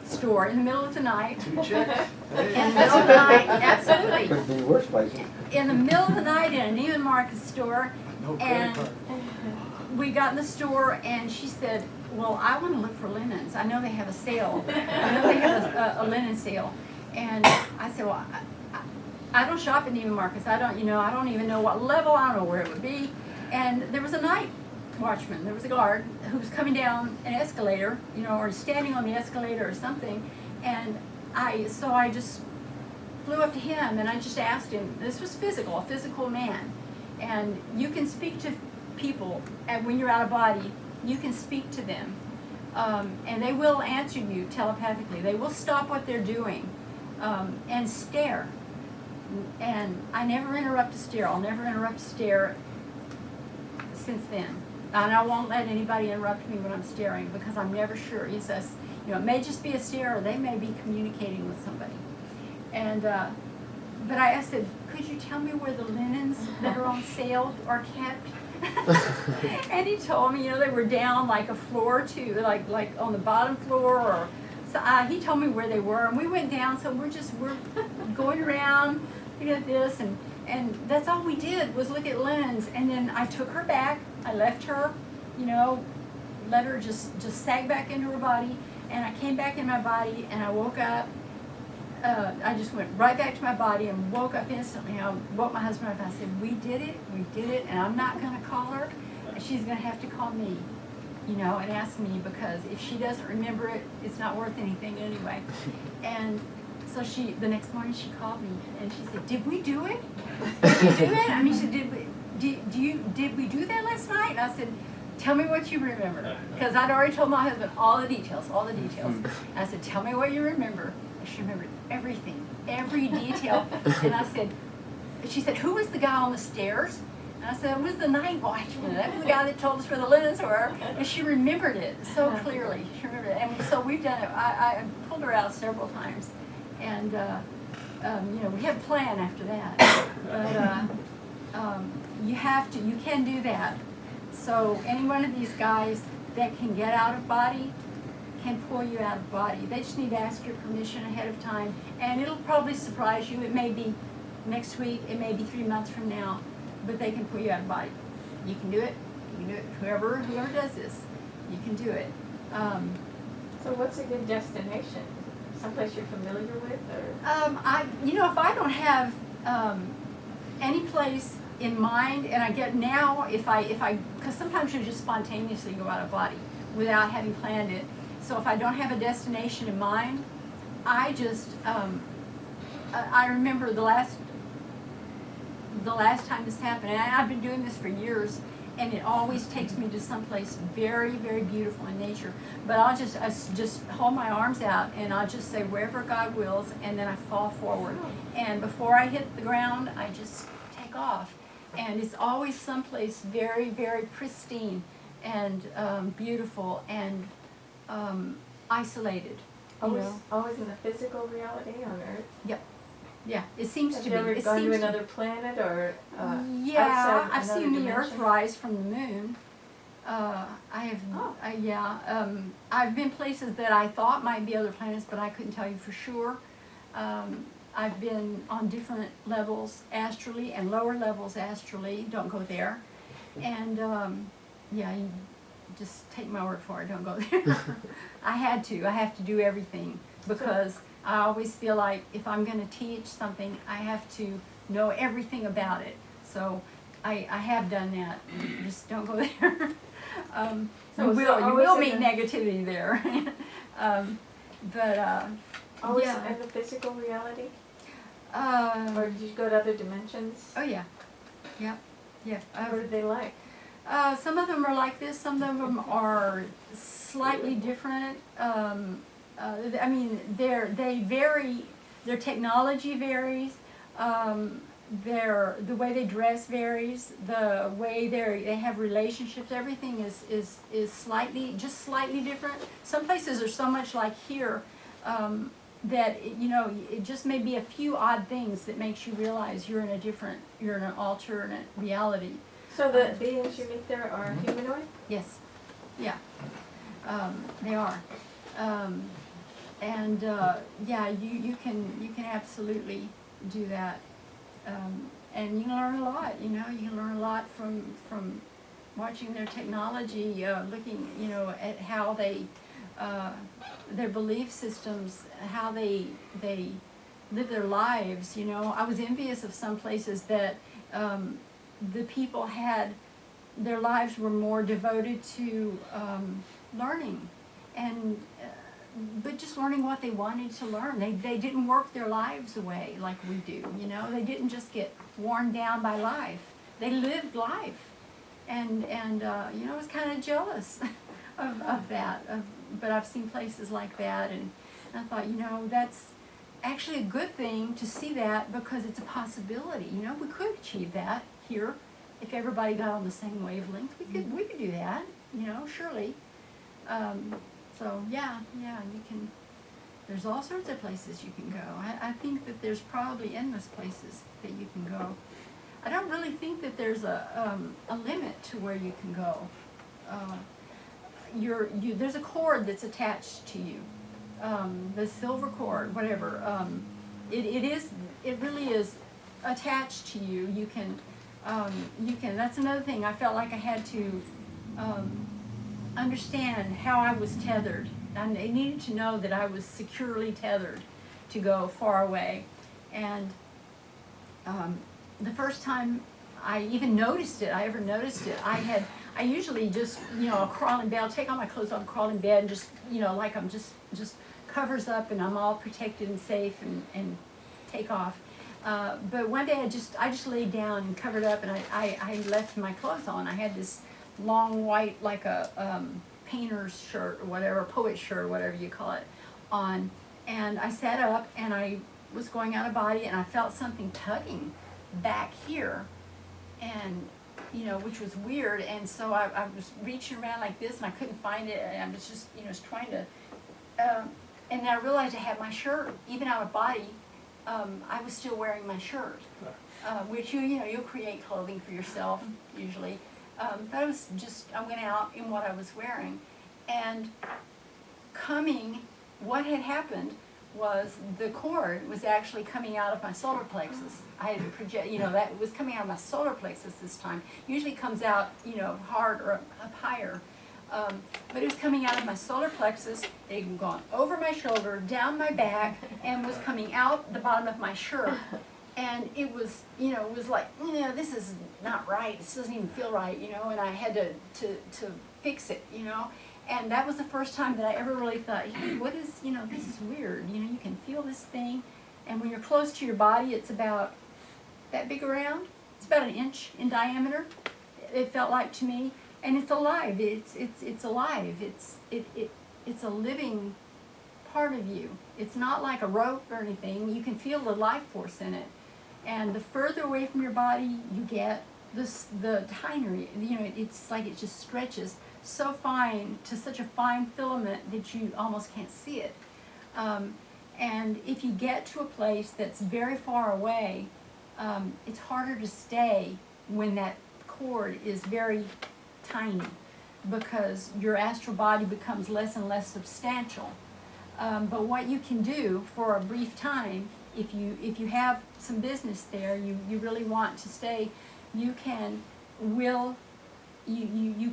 [SPEAKER 4] store in the middle of the night. In the middle of the night, absolutely.
[SPEAKER 9] Could be worse places.
[SPEAKER 4] In the middle of the night in a Neiman Marcus store,
[SPEAKER 1] No credit
[SPEAKER 4] and
[SPEAKER 1] card.
[SPEAKER 4] we got in the store and she said, well, I want to look for linens. I know they have a sale. I know they have a linen sale. And I said, well, I don't shop at Neiman Marcus. I don't even know what level. I don't know where it would be. And there was a night watchman. There was a guard who was coming down an escalator, or standing on the escalator or something. And so I just flew up to him and I just asked him, this was a physical man. And you can speak to people, and when you're out of body, you can speak to them. And they will answer you telepathically. They will stop what they're doing and stare. And I never interrupt a stare. I'll never interrupt a stare since then. And I won't let anybody interrupt me when I'm staring because I'm never sure. He says, it may just be a stare or they may be communicating with somebody. And but I said, could you tell me where the linens that are on sale are kept? And he told me, they were down like a floor or two, like on the bottom floor, or so he told me where they were, and we went down. So we're going around, looking at this, and that's all we did was look at linens. And then I took her back. I left her, let her just sag back into her body, and I came back in my body, and I woke up. I just went right back to my body and woke up instantly. I woke my husband up and I said, we did it, and I'm not going to call her. She's going to have to call me, and ask me, because if she doesn't remember it, it's not worth anything anyway. And so the next morning she called me and she said, did we do it? Did you do it? I mean, she said, did we do that last night? And I said, tell me what you remember. Because I'd already told my husband all the details. And I said, tell me what you remember. And she remembered everything, every detail. And she said, who was the guy on the stairs? And I said, it was the night watchman. That was the guy that told us where the linens were. And she remembered it so clearly. She remembered it. And so we've done it. I pulled her out several times. And, we had a plan after that. But you can do that. So any one of these guys that can get out of body can pull you out of body. They just need to ask your permission ahead of time, and it'll probably surprise you. It may be next week, it may be 3 months from now, but they can pull you out of body. You can do it. Whoever does this, you can do it.
[SPEAKER 11] So what's a good destination? Someplace you're familiar with, or?
[SPEAKER 4] If I don't have any place in mind, and I get now, because sometimes you just spontaneously go out of body without having planned it. So if I don't have a destination in mind, I just, I remember the last time this happened, and I've been doing this for years, and it always takes me to someplace very, very beautiful in nature. But I just hold my arms out, and I'll just say, wherever God wills, and then I fall forward. And before I hit the ground, I just take off. And it's always someplace very, very pristine and beautiful and isolated.
[SPEAKER 11] Always in the physical reality on Earth?
[SPEAKER 4] Yep. Yeah, it seems to be.
[SPEAKER 11] Have you ever gone to another planet or
[SPEAKER 4] yeah,
[SPEAKER 11] outside
[SPEAKER 4] I've
[SPEAKER 11] another
[SPEAKER 4] seen the
[SPEAKER 11] dimension?
[SPEAKER 4] Earth rise from the moon. I've been places that I thought might be other planets, but I couldn't tell you for sure. I've been on different levels astrally and lower levels astrally. Don't go there. And you just take my word for it. Don't go there. I have to do everything because I always feel like if I'm going to teach something, I have to know everything about it. So I have done that. Just don't go there. You will meet negativity there.
[SPEAKER 11] Always
[SPEAKER 4] yeah.
[SPEAKER 11] in the physical reality? Or did you go to other dimensions?
[SPEAKER 4] Oh yeah. Yeah.
[SPEAKER 11] What are they like?
[SPEAKER 4] Some of them are like this. Some of them are slightly different. They vary. Their technology varies. The way they dress varies. The way they have relationships. Everything is slightly different. Some places are so much like here that it just may be a few odd things that makes you realize you're in an alternate reality.
[SPEAKER 11] So the beings you meet there are humanoid?
[SPEAKER 4] Yes. Yeah. They are. You can absolutely do that. And you can learn a lot, you can learn a lot from watching their technology, looking, at how they, their belief systems, how they live their lives. I was envious of some places that the people had, their lives were more devoted to learning, and but just learning what they wanted to learn. They didn't work their lives away like we do. They didn't just get worn down by life. They lived life, and I was kind of jealous of that. But I've seen places like that, and I thought, that's actually a good thing to see that, because it's a possibility. We could achieve that here if everybody got on the same wavelength. We could do that. Surely. So yeah, you can. There's all sorts of places you can go. I think that there's probably endless places that you can go. I don't really think that there's a limit to where you can go. There's a cord that's attached to you, the silver cord, whatever. It really is attached to you. You can. That's another thing. I felt like I had to understand how I was tethered. I needed to know that I was securely tethered to go far away. And the first time I even noticed it, I usually just, crawl in bed, I'll take all my clothes off, crawl in bed, and just, like I'm just covers up and I'm all protected and safe and take off. But one day I just laid down and covered up, and I left my clothes on. I had this long white, like a painter's shirt or whatever, poet's shirt or whatever you call it, on. And I sat up and I was going out of body, and I felt something tugging back here, and which was weird. And so I was reaching around like this, and I couldn't find it, and I was just trying to, and then I realized I had my shirt, even out of body. I was still wearing my shirt, which you'll create clothing for yourself usually. But I went out in what I was wearing, and what had happened was the cord was actually coming out of my solar plexus. I had that was coming out of my solar plexus this time. Usually comes out, hard or up higher. But it was coming out of my solar plexus. It had gone over my shoulder, down my back, and was coming out the bottom of my shirt. And it was, it was like, this is not right. This doesn't even feel right, and I had to fix it, And that was the first time that I ever really thought, hey, what is, this is weird. You can feel this thing. And when you're close to your body, it's about that big around. It's about 1 inch in diameter, it felt like to me. And it's alive. It's alive. It's a living part of you. It's not like a rope or anything. You can feel the life force in it. And the further away from your body you get, the tinier, it's like it just stretches so fine to such a fine filament that you almost can't see it. And if you get to a place that's very far away, it's harder to stay when that cord is very tiny, because your astral body becomes less and less substantial. But what you can do for a brief time, if you have some business there, you really want to stay, you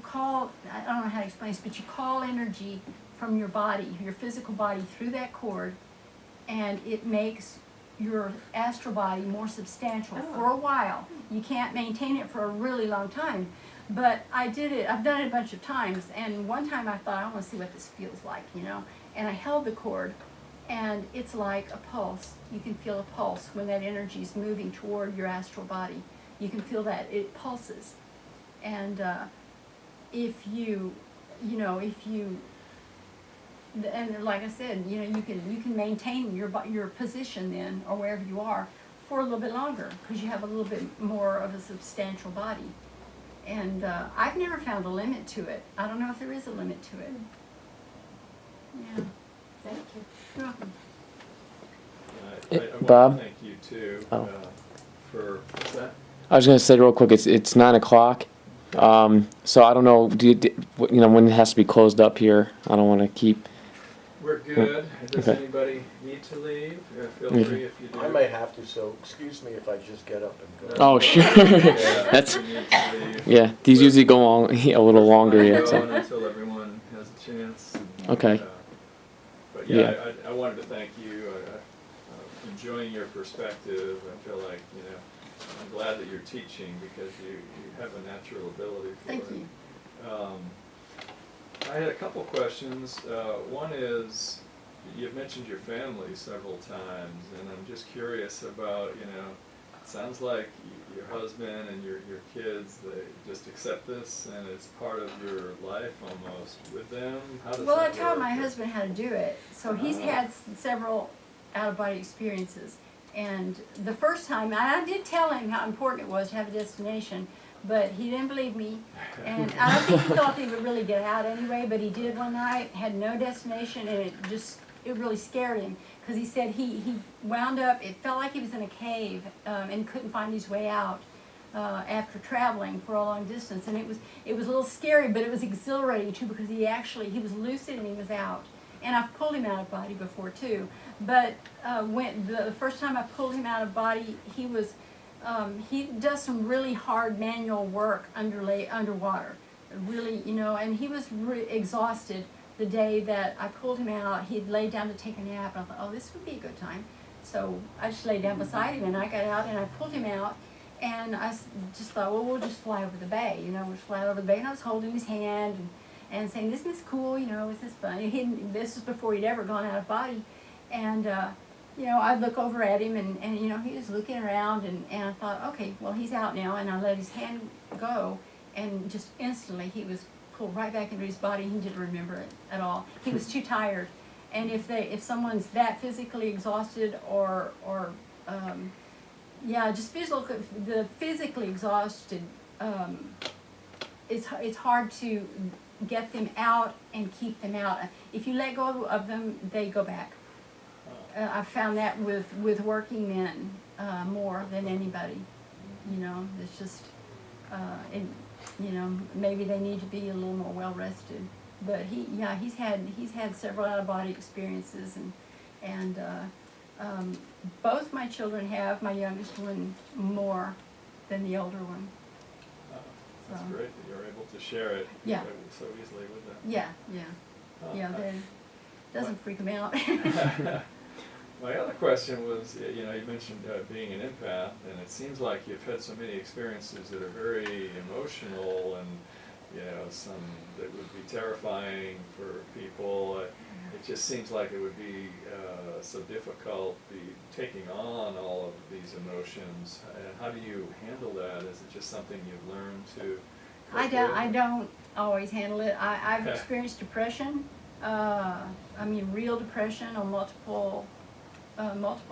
[SPEAKER 4] call, I don't know how to explain this, but you call energy from your body, your physical body, through that cord, and it makes your astral body more substantial for a while. You can't maintain it for a really long time. But I did it, I've done it a bunch of times, and one time I thought, I want to see what this feels like, and I held the cord, and it's like a pulse. You can feel a pulse when that energy is moving toward your astral body. You can feel that, it pulses. And if you and like I said, you can maintain your position then, or wherever you are, for a little bit longer, because you have a little bit more of a substantial body. And I've never found a limit to it. I don't know if there is a limit to it. Yeah.
[SPEAKER 11] Thank you.
[SPEAKER 4] You're welcome.
[SPEAKER 10] I want
[SPEAKER 7] Bob?
[SPEAKER 10] to thank you too for that.
[SPEAKER 7] I was going to say real quick, it's 9 o'clock. So I don't know, when it has to be closed up here. I don't want to keep
[SPEAKER 12] We're good. Does
[SPEAKER 7] Okay.
[SPEAKER 12] anybody need to leave? Feel
[SPEAKER 7] Mhm.
[SPEAKER 12] free if you do.
[SPEAKER 13] I may have to, so excuse me if I just get up and go.
[SPEAKER 7] Oh, sure.
[SPEAKER 12] Yeah,
[SPEAKER 7] That's
[SPEAKER 12] if you need to leave.
[SPEAKER 7] yeah. These usually go on a little longer.
[SPEAKER 12] We're
[SPEAKER 7] Yeah.
[SPEAKER 12] fine
[SPEAKER 7] So.
[SPEAKER 12] going until everyone has a chance. And,
[SPEAKER 7] Okay.
[SPEAKER 12] but yeah, I wanted to thank you. I'm enjoying your perspective. I feel like, I'm glad that you're teaching because you have a natural ability for
[SPEAKER 4] Thank
[SPEAKER 12] it.
[SPEAKER 4] you.
[SPEAKER 12] I had a couple questions. One is, you've mentioned your family several times, and I'm just curious about, it sounds like your husband and your kids, they just accept this and it's part of your life almost with them? How does
[SPEAKER 4] Well, I
[SPEAKER 12] that
[SPEAKER 4] taught
[SPEAKER 12] work?
[SPEAKER 4] my husband how to do it, so he's had several out-of-body experiences. And the first time, I did tell him how important it was to have a destination, but he didn't believe me. And I don't think he thought he would really get out anyway, but he did one night, had no destination, and it really scared him. Because he said he wound up, it felt like he was in a cave and couldn't find his way out after traveling for a long distance. And it was a little scary, but it was exhilarating too, because he was lucid and he was out. And I've pulled him out of body before too. But when the first time I pulled him out of body, he does some really hard manual work underwater, really, and he was exhausted the day that I pulled him out. He'd laid down to take a nap, and I thought, oh, this would be a good time. So I just laid down beside him, and I got out and I pulled him out, and I just thought, well, we'll just fly over the bay, we'll just fly over the bay. And I was holding his hand and saying, isn't this cool, isn't this fun? This was before he'd ever gone out of body. And I'd look over at him, and he was looking around, and I thought, okay, well, he's out now. And I let his hand go, and just instantly he was pulled right back into his body. He didn't remember it at all. He was too tired. And if someone's that physically exhausted just the physically exhausted, it's hard to get them out and keep them out. If you let go of them, they go back. I've found that with working men more than anybody. It's just, maybe they need to be a little more well rested. But he's had several out of body experiences, and both my children have. My youngest one more than the older one.
[SPEAKER 12] That's great that you're able to share it so easily with them.
[SPEAKER 4] That doesn't freak them out.
[SPEAKER 12] My other question was, you mentioned being an empath, and it seems like you've had so many experiences that are very emotional, and some that would be terrifying for people. It just seems like it would be so difficult taking on all of these emotions. And how do you handle that? Is it just something you've learned to?
[SPEAKER 4] I don't always handle it. I've experienced depression. Real depression on multiple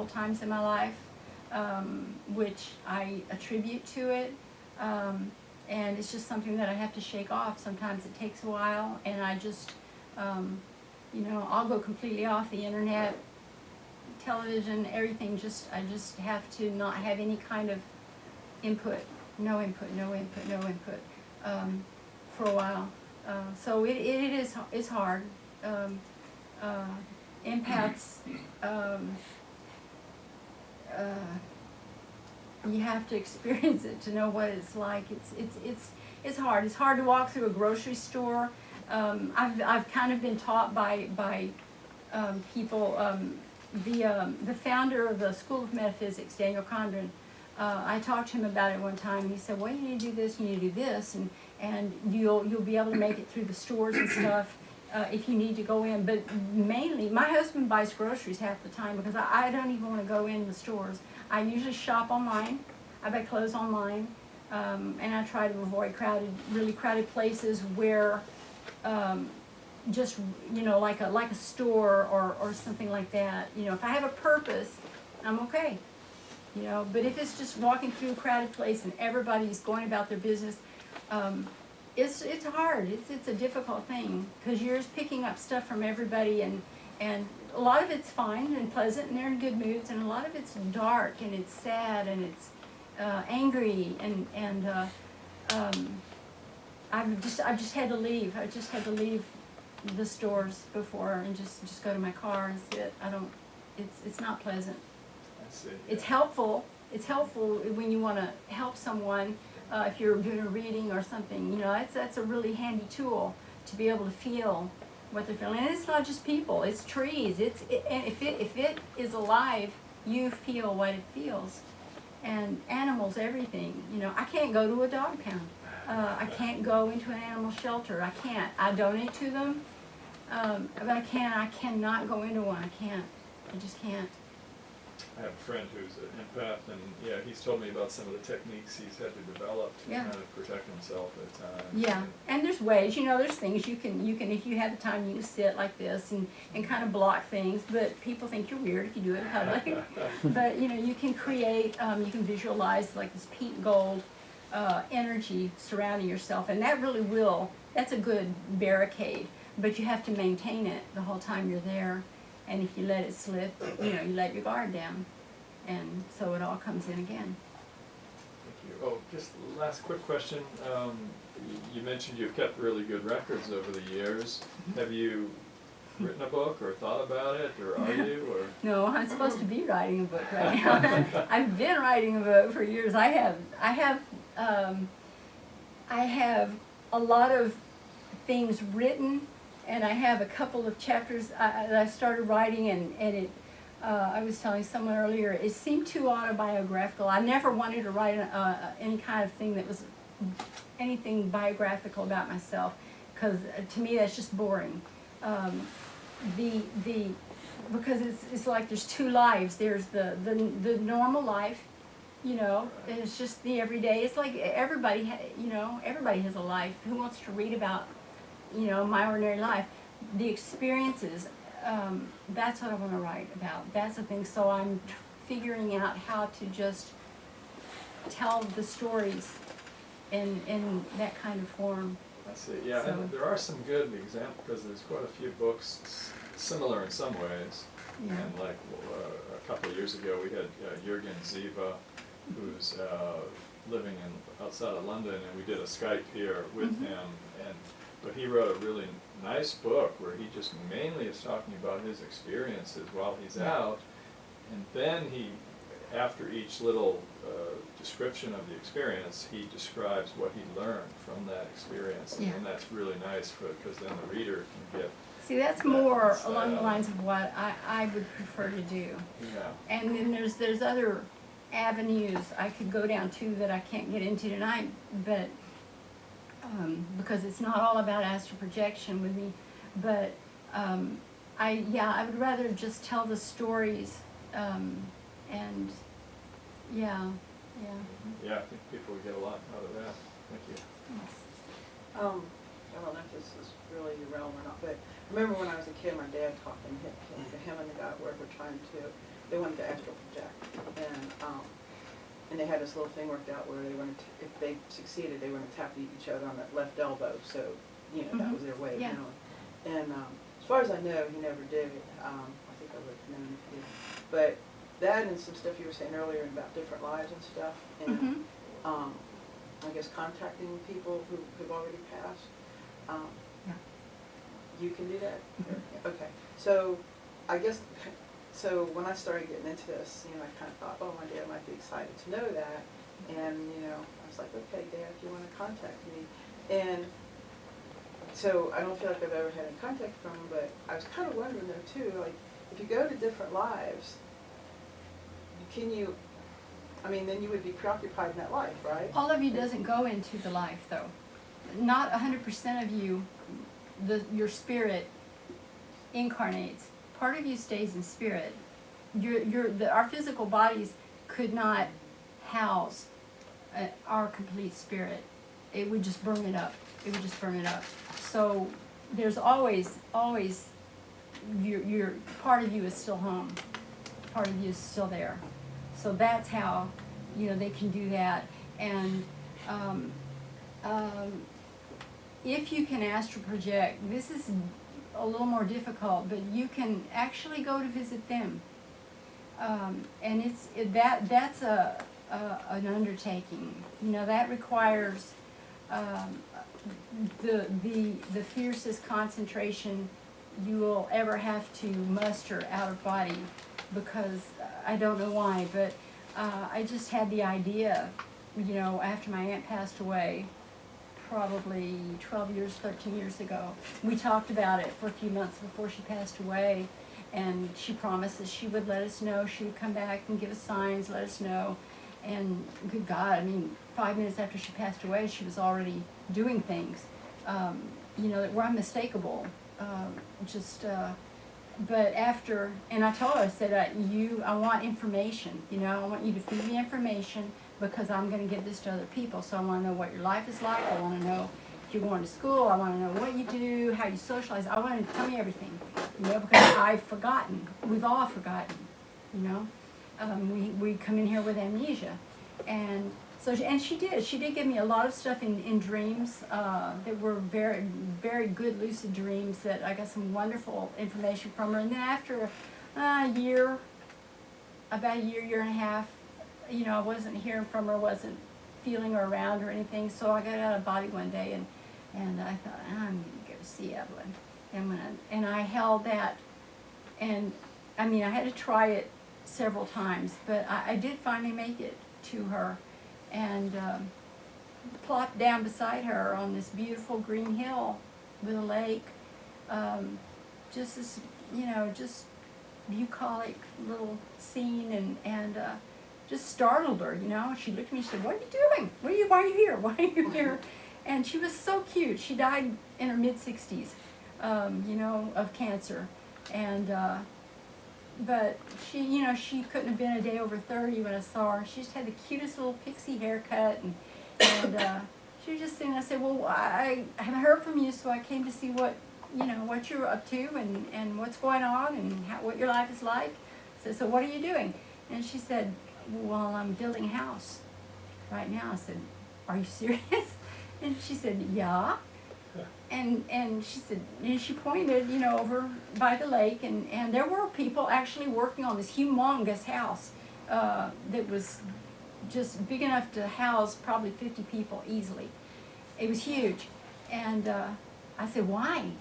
[SPEAKER 4] times in my life, which I attribute to it. And it's just something that I have to shake off. Sometimes it takes a while, and I just, I'll go completely off the internet, television, everything. I just have to not have any kind of input, no input, for a while. So it's hard. Empaths, you have to experience it to know what it's like. It's hard. It's hard to walk through a grocery store. I've kind of been taught by people. The founder of the School of Metaphysics, Daniel Condren. I talked to him about it one time. He said, "Well, you need to do this. You need to do this, and you'll be able to make it through the stores and stuff." If you need to go in, but mainly, my husband buys groceries half the time because I don't even want to go in the stores. I usually shop online. I buy clothes online, and I try to avoid really crowded places where, just like a store or something like that. If I have a purpose, I'm okay. But if it's just walking through a crowded place and everybody's going about their business. It's hard. It's a difficult thing because you're just picking up stuff from everybody, and a lot of it's fine and pleasant, and they're in good moods, and a lot of it's dark and it's sad and it's angry, and I've just had to leave. I just had to leave the stores before and just go to my car and sit. I don't. It's not pleasant.
[SPEAKER 12] I see.
[SPEAKER 4] It's
[SPEAKER 12] yeah.
[SPEAKER 4] helpful. It's helpful when you want to help someone. If you're doing a reading or something, you know, that's a really handy tool to be able to feel what they're feeling. And it's not just people; it's trees. And if it is alive, you feel what it feels. And animals, everything. You know, I can't go to a dog pound. I can't go into an animal shelter. I can't. I donate to them, but I cannot go into one. I can't. I just can't.
[SPEAKER 12] I have a friend who's an empath, and yeah, he's told me about some of the techniques he's had to develop to
[SPEAKER 4] Yeah.
[SPEAKER 12] kind of protect himself at times.
[SPEAKER 4] Yeah, and there's ways, you know, there's things you can, if you have the time, you can sit like this and kind of block things, but people think you're weird if you do it in public. But, you know, you can create, you can visualize like this pink gold energy surrounding yourself, and that really that's a good barricade, but you have to maintain it the whole time you're there, and if you let it slip, you know, you let your guard down, and so it all comes in again.
[SPEAKER 12] Thank you. Oh, just last quick question. You mentioned you've kept really good records over the years. Have you written a book or thought about it, or are you? Or
[SPEAKER 4] No, I'm supposed to be writing a book right now. I've been writing a book for years. I have a lot of things written, and I have a couple of chapters that I started writing, and it. I was telling someone earlier, it seemed too autobiographical. I never wanted to write any kind of thing that was anything biographical about myself, because to me that's just boring. Because it's like there's two lives. There's the normal life, you know, and it's just the everyday. It's like everybody everybody has a life. Who wants to read about, you know, my ordinary life? The experiences, that's what I want to write about. That's the thing. So I'm figuring out how to just tell the stories in that kind of form.
[SPEAKER 12] I see. Yeah,
[SPEAKER 4] So-
[SPEAKER 12] and there are some good examples, because there's quite a few books similar in some ways.
[SPEAKER 4] Yeah.
[SPEAKER 12] And like a couple of years ago, we had Jürgen Ziva, who's living outside of London, and we did a Skype here with him. But he wrote a really nice book where he just mainly is talking about his experiences while he's out, and then after each little description of the experience, he describes what he learned from that experience,
[SPEAKER 4] Yeah.
[SPEAKER 12] and that's really nice because then the reader can get.
[SPEAKER 4] See, that's more along the lines of what I would prefer to do.
[SPEAKER 12] Yeah.
[SPEAKER 4] And then there's other avenues I could go down to that I can't get into tonight, but because it's not all about astral projection with me, but I would rather just tell the stories, and yeah.
[SPEAKER 12] Yeah, I think people would get a lot out of that. Thank you.
[SPEAKER 4] Yes.
[SPEAKER 14] I don't know if this is really your realm or not, but I remember when I was a kid, my dad taught him and the guy at work were trying to, they wanted to astral project, and they had this little thing worked out where they wanted to, if they succeeded, they were going to tap each other on that left elbow, so, you know, that was their way of
[SPEAKER 4] Yeah.
[SPEAKER 14] knowing. And as far as I know, he never did it. I think I would have known if he did. But that and some stuff you were saying earlier about different lives and stuff, and I guess contacting people who've already passed, you can do that? Okay, so I guess, so when I started getting into this, you know, I kind of thought, oh, my dad might be excited to know that, and, you know, I was like, okay, Dad, if you want to contact me, and so I don't feel like I've ever had any contact from him, but I was kind of wondering though too, like, if you go to different lives, can you, I mean, then you would be preoccupied in that life, right?
[SPEAKER 4] All of you doesn't go into the life, though. Not 100% of you, your spirit incarnates. Part of you stays in spirit. Our physical bodies could not house our complete spirit. It would just burn it up. So there's always your part of you is still home. Part of you is still there. So that's how, you know, they can do that. And if you can astral project, this is a little more difficult, but you can actually go to visit them. And that's an undertaking. You know, that requires the fiercest concentration you will ever have to muster out of body, because I don't know why, but I just had the idea, you know, after my aunt passed away, probably 12 years, 13 years ago. We talked about it for a few months before she passed away, and she promised that she would let us know. She would come back and give us signs, let us know. And good God, I mean, 5 minutes after she passed away, she was already doing things, you know, that were unmistakable. But after, and I told her, I said, I want information, you know, I want you to feed me information, because I'm going to give this to other people. So I want to know what your life is like. I want to know if you're going to school. I want to know what you do, how you socialize. I want to tell me everything, you know, because I've forgotten. We've all forgotten, you know. We come in here with amnesia. And so, and she did. She did give me a lot of stuff in dreams that were very, very good lucid dreams that I got some wonderful information from her. And then after a year, about a year and a half, you know, I wasn't hearing from her, wasn't feeling her around or anything. So I got out of body one day, and I thought, I'm going to go see Evelyn. And I held that, and I mean, I had to try it several times, but I did finally make it to her, and plopped down beside her on this beautiful green hill with a lake. Just this, you know, just bucolic little scene, and just startled her, you know. She looked at me and she said, "What are you doing? Why are you here? Why are you here?" And she was so cute. She died in her mid-60s, you know, of cancer. And, but she, you know, she couldn't have been a day over 30 when I saw her. She just had the cutest little pixie haircut, and she was just saying, I said, well, I haven't heard from you, so I came to see what, you know, what you're up to, and what's going on, and what your life is like. I said, so what are you doing? And she said, well, I'm building a house right now. I said, are you serious? And she said, yeah. And she said, and she pointed, you know, over by the lake, and there were people actually working on this humongous house that was just big enough to house probably 50 people easily. It was huge. And I said, why?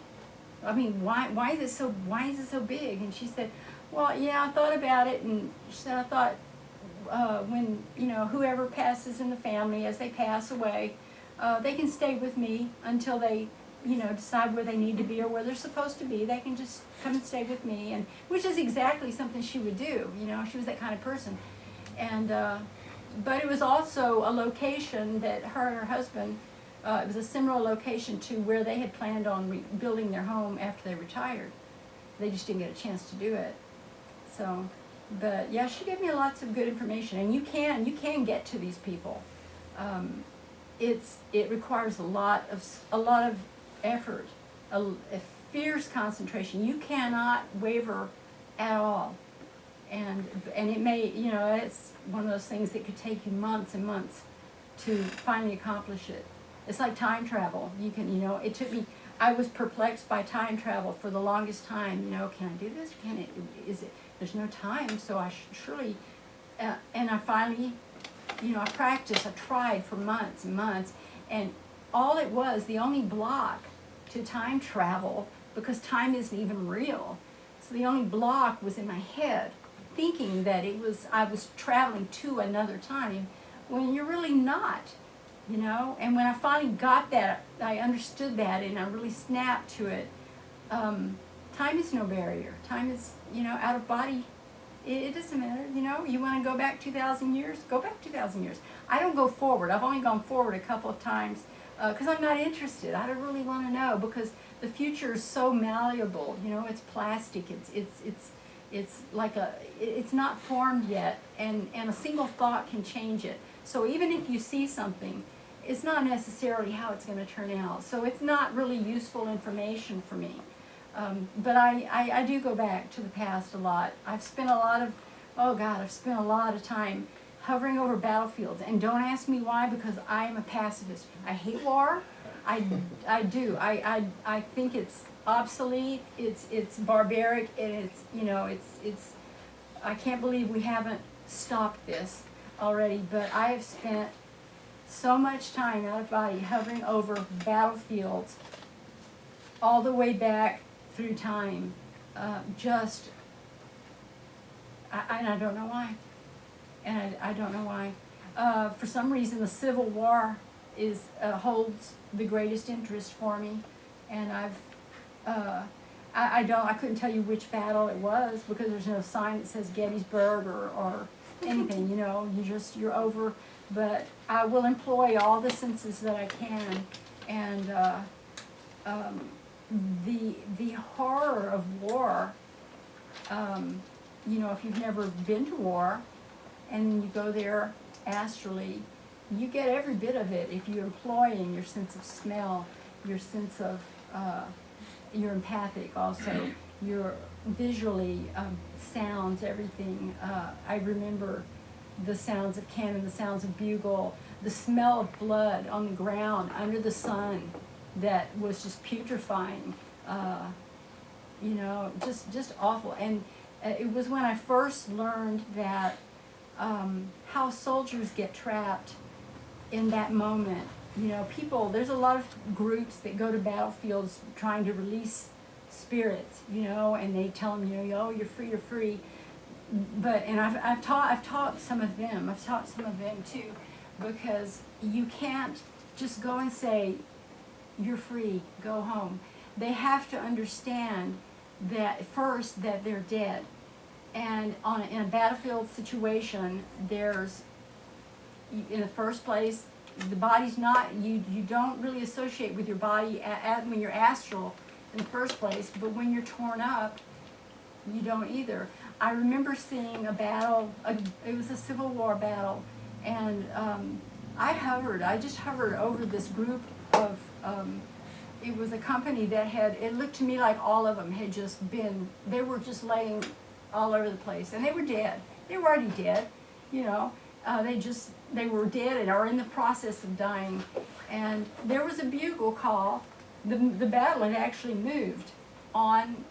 [SPEAKER 4] I mean, why is it so big? And she said, well, yeah, I thought about it, and she said, I thought when, you know, whoever passes in the family, as they pass away, they can stay with me until they, you know, decide where they need to be or where they're supposed to be. They can just come and stay with me, and which is exactly something she would do. You know, she was that kind of person. And but it was also a location that her and her husband, it was a similar location to where they had planned on building their home after they retired. They just didn't get a chance to do it. So, but yeah, she gave me lots of good information, and you can get to these people. It requires a lot of effort, a fierce concentration. You cannot waver at all, and it may, you know, it's one of those things that could take you months and months to finally accomplish it. It's like time travel. You can, you know, it took me. I was perplexed by time travel for the longest time. You know, can I do this? Can it? Is it? There's no time, so I surely. And I finally, you know, I practiced. I tried for months and months, and all it was, the only block to time travel, because time isn't even real. So the only block was in my head, thinking that I was traveling to another time, when you're really not. You know, and when I finally got that, I understood that, and I really snapped to it. Time is no barrier. Time is, you know, out of body. It doesn't matter, you know. You want to go back 2,000 years? Go back 2,000 years. I don't go forward. I've only gone forward a couple of times because I'm not interested. I don't really want to know, because the future is so malleable. You know, it's plastic. It's like it's not formed yet, and a single thought can change it. So even if you see something, it's not necessarily how it's going to turn out. So it's not really useful information for me. But I do go back to the past a lot. I've spent a lot of time hovering over battlefields. And don't ask me why, because I am a pacifist. I hate war. I do. I think it's obsolete. It's barbaric. And it's, you know, it's. I can't believe we haven't stopped this already. But I have spent so much time out of body hovering over battlefields all the way back through time. And I don't know why. And I don't know why. For some reason, the Civil War holds the greatest interest for me, and I couldn't tell you which battle it was because there's no sign that says Gettysburg or anything. You know, you're over. But I will employ all the senses that I can, and the horror of war. You know, if you've never been to war, and you go there astrally, you get every bit of it if you're employing your sense of smell, your sense of, you're empathic also, you're visually, sounds, everything. I remember the sounds of cannon, the sounds of bugle, the smell of blood on the ground under the sun that was just putrefying, you know, just awful. And it was when I first learned that how soldiers get trapped in that moment. You know, there's a lot of groups that go to battlefields trying to release spirits, you know, and they tell them, you know, oh, you're free. And I've taught some of them. I've taught some of them too, because you can't just go and say, you're free, go home. They have to understand that first that they're dead. And in a battlefield situation, there's, in the first place, the body's not, you don't really associate with your body when you're astral in the first place, but when you're torn up, you don't either. I remember seeing a battle, it was a Civil War battle, and I just hovered over this group of, it was a company that it looked to me like all of them had just been, they were just laying all over the place, and they were dead. They were already dead, you know. They were dead and are in the process of dying. And there was a bugle call. The battle had actually moved on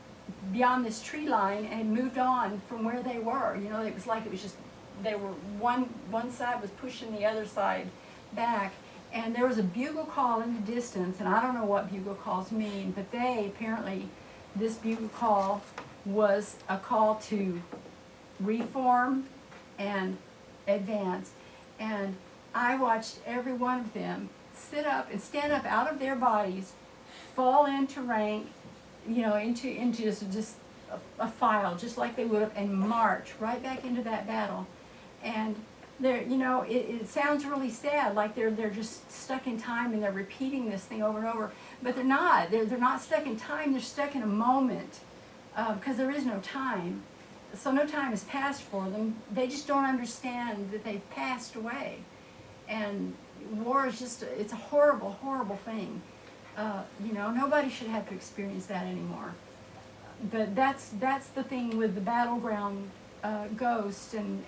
[SPEAKER 4] beyond this tree line and moved on from where they were. You know, it was like it was just, they were, one side was pushing the other side back. And there was a bugle call in the distance, and I don't know what bugle calls mean, but apparently, this bugle call was a call to reform and advance. And I watched every one of them sit up and stand up out of their bodies, fall into rank, you know, into just a file, just like they would have, and march right back into that battle. And they're, you know, it sounds really sad, like they're just stuck in time and they're repeating this thing over and over. But they're not. They're not stuck in time. They're stuck in a moment, because there is no time. So no time has passed for them. They just don't understand that they've passed away. And war is just, it's a horrible, horrible thing. You know, nobody should have to experience that anymore. But that's the thing with the battleground ghost, and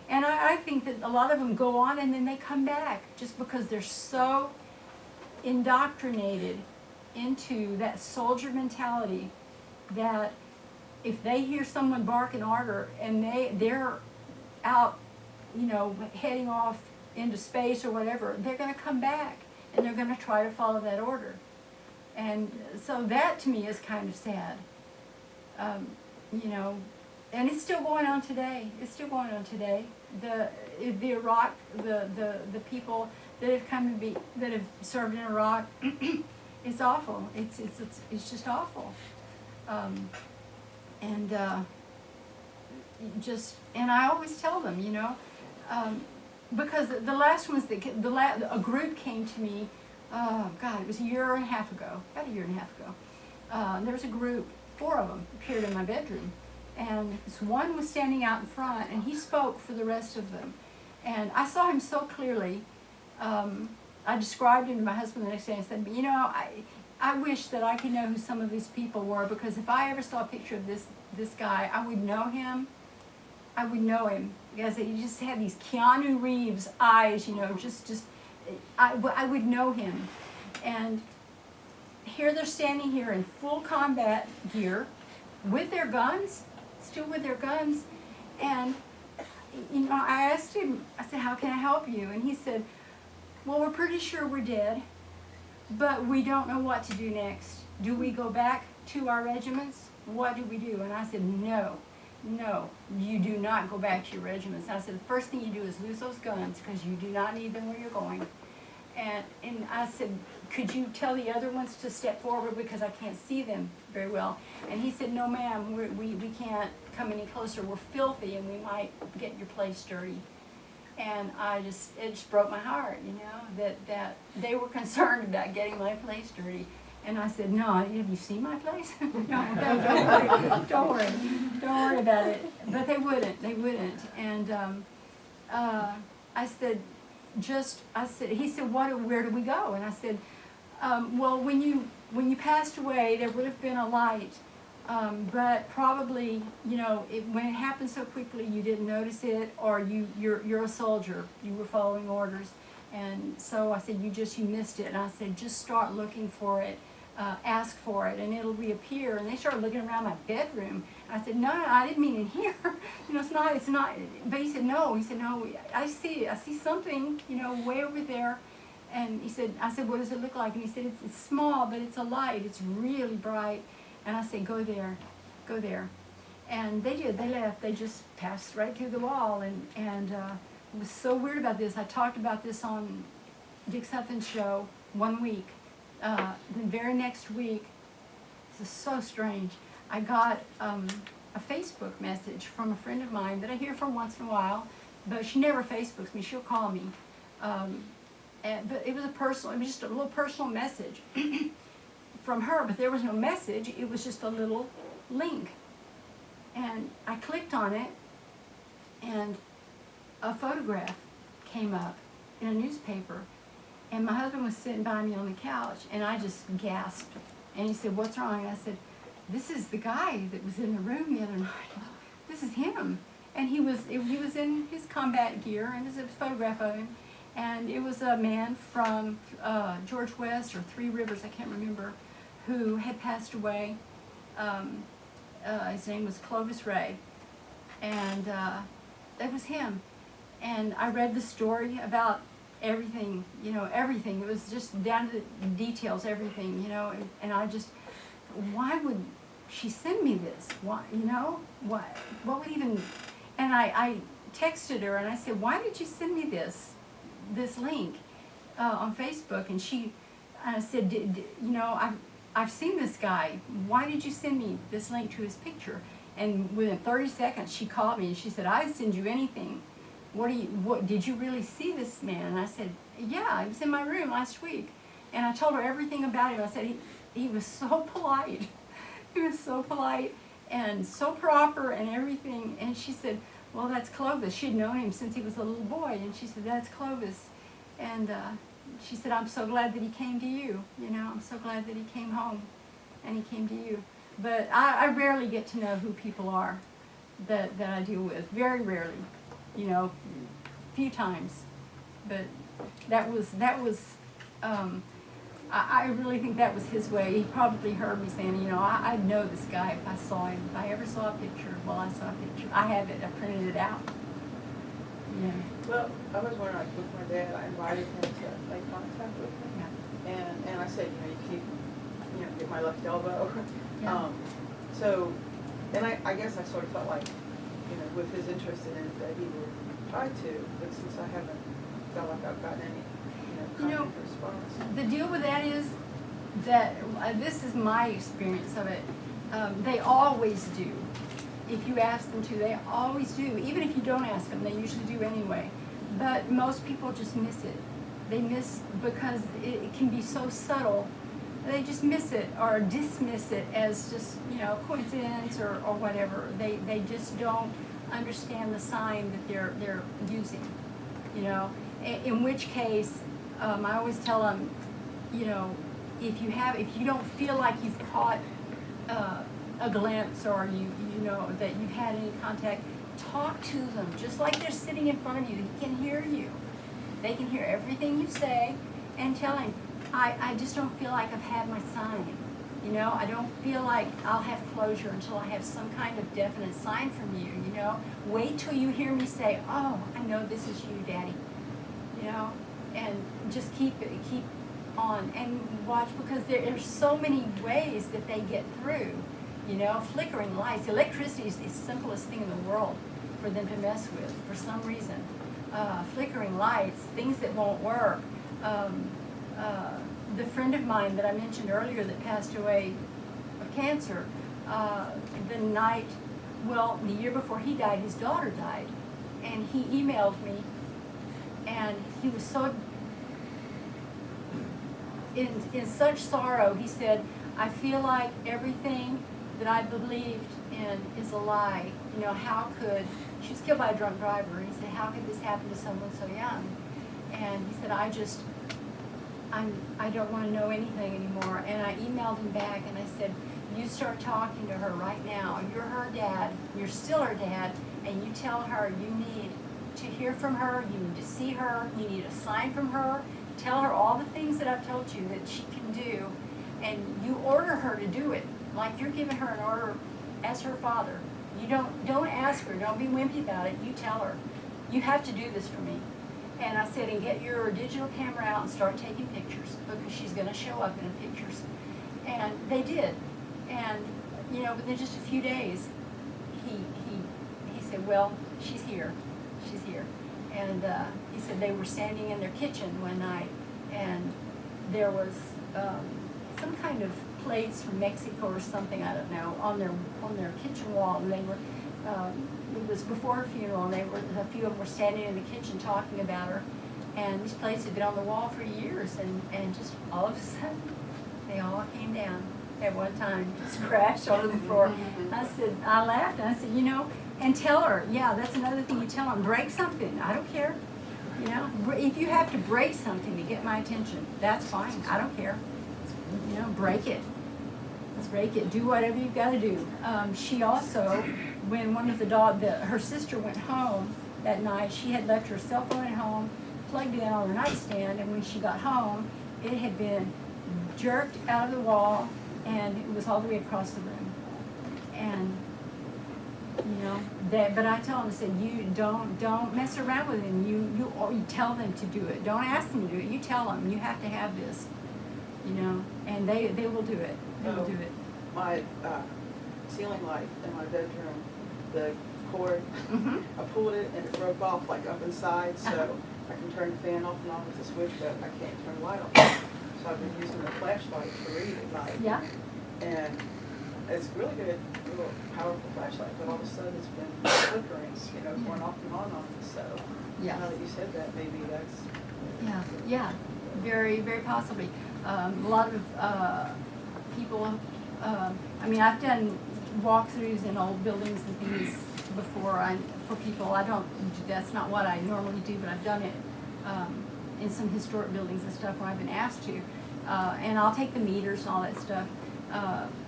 [SPEAKER 4] I think that a lot of them go on and then they come back just because they're so indoctrinated into that soldier mentality that if they hear someone bark an order and they're out, you know, heading off into space or whatever, they're going to come back and they're going to try to follow that order. And so that to me is kind of sad. You know, and it's still going on today. It's still going on today. The Iraq, the people that have come to be, that have served in Iraq, it's awful. It's just awful. And I always tell them, you know, because the last ones a group came to me, oh God, it was a year and a half ago, about a year and a half ago. There was a group, 4 of them appeared in my bedroom. And this one was standing out in front, and he spoke for the rest of them. And I saw him so clearly. I described him to my husband the next day and said, you know, I wish that I could know who some of these people were, because if I ever saw a picture of this guy, I would know him. I would know him, because he just had these Keanu Reeves eyes, you know, I would know him. And here they're standing here in full combat gear with their guns, still with their guns. And, you know, I asked him, I said, how can I help you? And he said, well, we're pretty sure we're dead, but we don't know what to do next. Do we go back to our regiments? What do we do? And I said, no, you do not go back to your regiments. I said, the first thing you do is lose those guns because you do not need them where you're going. And I said, could you tell the other ones to step forward because I can't see them very well? And he said, no ma'am, we can't come any closer. We're filthy and we might get your place dirty. And it just broke my heart, you know, that they were concerned about getting my place dirty. And I said, no, have you seen my place? No, don't worry about it. But they wouldn't. And I said, he said, where do we go? And I said, well, when you passed away, there would have been a light, but probably, you know, when it happened so quickly, you didn't notice it, or you're a soldier, you were following orders, and so I said, you missed it. And I said, just start looking for it, ask for it, and it'll reappear. And they started looking around my bedroom. I said, no, I didn't mean in here. You know, it's not. But he said, no. I see something, you know, way over there. And I said, what does it look like? And he said, it's small, but it's a light. It's really bright. And I said, go there. And they did. They left. They just passed right through the wall. And it was so weird about this. I talked about this on Dick Sutton's show one week. The very next week, this is so strange, I got a Facebook message from a friend of mine that I hear from once in a while, but she never Facebooks me. She'll call me. But it was just a little personal message from her, but there was no message. It was just a little link. And I clicked on it, and a photograph came up in a newspaper. And my husband was sitting by me on the couch, and I just gasped. And he said, what's wrong? And I said, this is the guy that was in the room the other night. This is him. And he was in his combat gear, and there's a photograph of him. And it was a man from George West or Three Rivers, I can't remember, who had passed away. His name was Clovis Ray. And that was him. And I read the story about everything, you know, everything. It was just down to the details, everything, you know. And I just, why would she send me this? Why, you know, what would even? And I texted her and I said, why did you send me this link on Facebook? And I said, you know, I've seen this guy. Why did you send me this link to his picture? And within 30 seconds, she called me and she said, I'd send you anything. What did you really see this man? And I said, yeah, he was in my room last week. And I told her everything about him. I said, he was so polite. He was so polite and so proper and everything. And she said, well, that's Clovis. She'd known him since he was a little boy. And she said, that's Clovis. And she said, I'm so glad that he came to you. You know, I'm so glad that he came home and he came to you. But I rarely get to know who people are that I deal with. Very rarely. You know, few times, but that was, I really think that was his way. He probably heard me saying, you know, I'd know this guy if I saw him, if I ever saw a picture. Well, I saw a picture. I have it, I printed it out. Yeah.
[SPEAKER 14] Well, I was wondering, like, with my dad, I invited him to make contact with him. Yeah. And I said, you know, you keep, you know, get my left elbow.
[SPEAKER 4] Yeah.
[SPEAKER 14] And I guess I sort of felt like, you know, with his interest in it, that he would try to, but since I haven't felt like I've gotten any, you know, response.
[SPEAKER 4] The deal with that is that, this is my experience of it, they always do. If you ask them to, they always do. Even if you don't ask them, they usually do anyway. But most people just miss it. They miss, because it can be so subtle, they just miss it or dismiss it as just, you know, coincidence or whatever. They just don't understand the sign that they're using, you know. In which case, I always tell them, you know, if you don't feel like you've caught a glimpse or you know that you've had any contact, talk to them just like they're sitting in front of you. They can hear you. They can hear everything you say, and tell him, I just don't feel like I've had my sign. You know, I don't feel like I'll have closure until I have some kind of definite sign from you, you know. Wait till you hear me say, oh, I know this is you, Daddy. You know, and just keep on and watch, because there's so many ways that they get through. You know, flickering lights. Electricity is the simplest thing in the world for them to mess with for some reason. Flickering lights, things that won't work. The friend of mine that I mentioned earlier that passed away of cancer, the year before he died, his daughter died. And he emailed me, and he was so in such sorrow. He said, I feel like everything that I believed in is a lie. You know, how could, she was killed by a drunk driver. And he said, how could this happen to someone so young? And he said, I don't want to know anything anymore. And I emailed him back and I said, you start talking to her right now. You're her dad, you're still her dad, and you tell her you need to hear from her, you need to see her, you need a sign from her. Tell her all the things that I've told you that she can do, and you order her to do it. Like you're giving her an order as her father. You don't ask her, don't be wimpy about it. You tell her, you have to do this for me. And I said, and get your digital camera out and start taking pictures, because she's going to show up in the pictures. And they did. And, you know, within just a few days, he said, well, she's here. She's here. And he said they were standing in their kitchen one night, and there was some kind of plates from Mexico or something, I don't know, on their kitchen wall. And they were, it was before her funeral, and a few of them were standing in the kitchen talking about her. And these plates had been on the wall for years, and just all of a sudden, they all came down at one time, just crashed onto the floor. I laughed, and I said, you know, and tell her, yeah, that's another thing you tell them, break something, I don't care. You know, if you have to break something to get my attention, that's fine, I don't care. You know, break it. Break it, do whatever you've got to do. She also, when one of her sister went home that night, she had left her cell phone at home, plugged it in on her nightstand, and when she got home, it had been jerked out of the wall, and it was all the way across the room. And you know, but I tell them, I said, you don't mess around with them. You tell them to do it. Don't ask them to do it. You tell them you have to have this. You know, and they will do it. They will do it.
[SPEAKER 14] My ceiling light in my bedroom, the cord, I pulled it and it broke off like up inside, so I can turn the fan off and on with the switch, but I can't turn the light off. So I've been using a flashlight to read at night.
[SPEAKER 4] Yeah.
[SPEAKER 14] And it's really good, little powerful flashlight, but all of a sudden it's been flickering, you know, going off and on it. So
[SPEAKER 4] Yeah.
[SPEAKER 14] now that you said that, maybe that's.
[SPEAKER 4] Yeah, very, very possibly. A lot of people, I mean, I've done walkthroughs in old buildings and things before for people. That's not what I normally do, but I've done it in some historic buildings and stuff where I've been asked to. And I'll take the meters and all that stuff.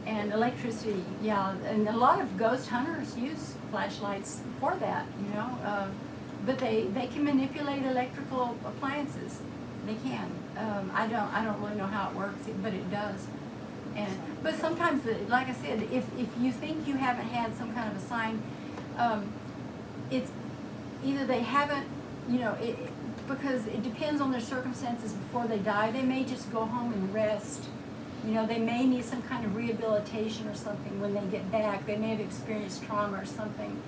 [SPEAKER 4] And electricity, yeah, and a lot of ghost hunters use flashlights for that, you know. But they can manipulate electrical appliances. They can. I don't really know how it works, but it does. But sometimes, like I said, if you think you haven't had some kind of a sign, it's either they haven't, you know, because it depends on their circumstances before they die. They may just go home and rest. You know, they may need some kind of rehabilitation or something when they get back. They may have experienced trauma or something.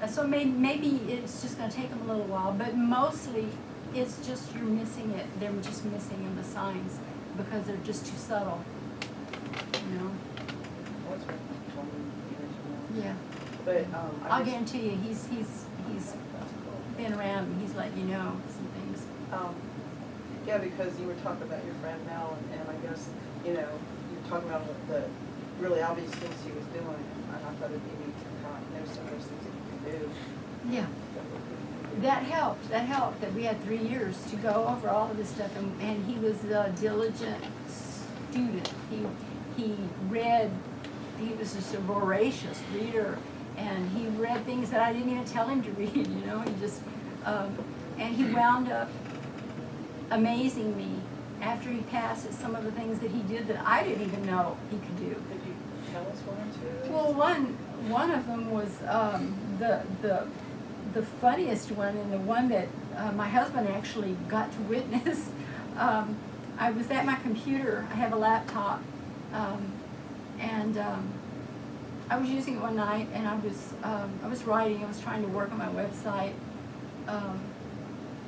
[SPEAKER 4] So maybe it's just going to take them a little while, but mostly it's just you're missing it. They're just missing in the signs because they're just too subtle. You know? Yeah.
[SPEAKER 14] But
[SPEAKER 4] I'll guarantee you, he's been around and he's let you know some things.
[SPEAKER 14] Yeah, because you were talking about your friend Mel, and I guess, you know, you were talking about the really obvious things he was doing, and I thought it'd be neat to kind of know some of those things that you can do.
[SPEAKER 4] Yeah. That helped that we had 3 years to go over all of this stuff, and he was a diligent student. He read, he was just a voracious reader, and he read things that I didn't even tell him to read, you know. He just, and he wound up amazing me after he passed at some of the things that he did that I didn't even know he could do.
[SPEAKER 14] Could you tell us one or two?
[SPEAKER 4] Well, one of them was the funniest one, and the one that my husband actually got to witness. I was at my computer. I have a laptop, and I was using it one night, and I was writing. I was trying to work on my website,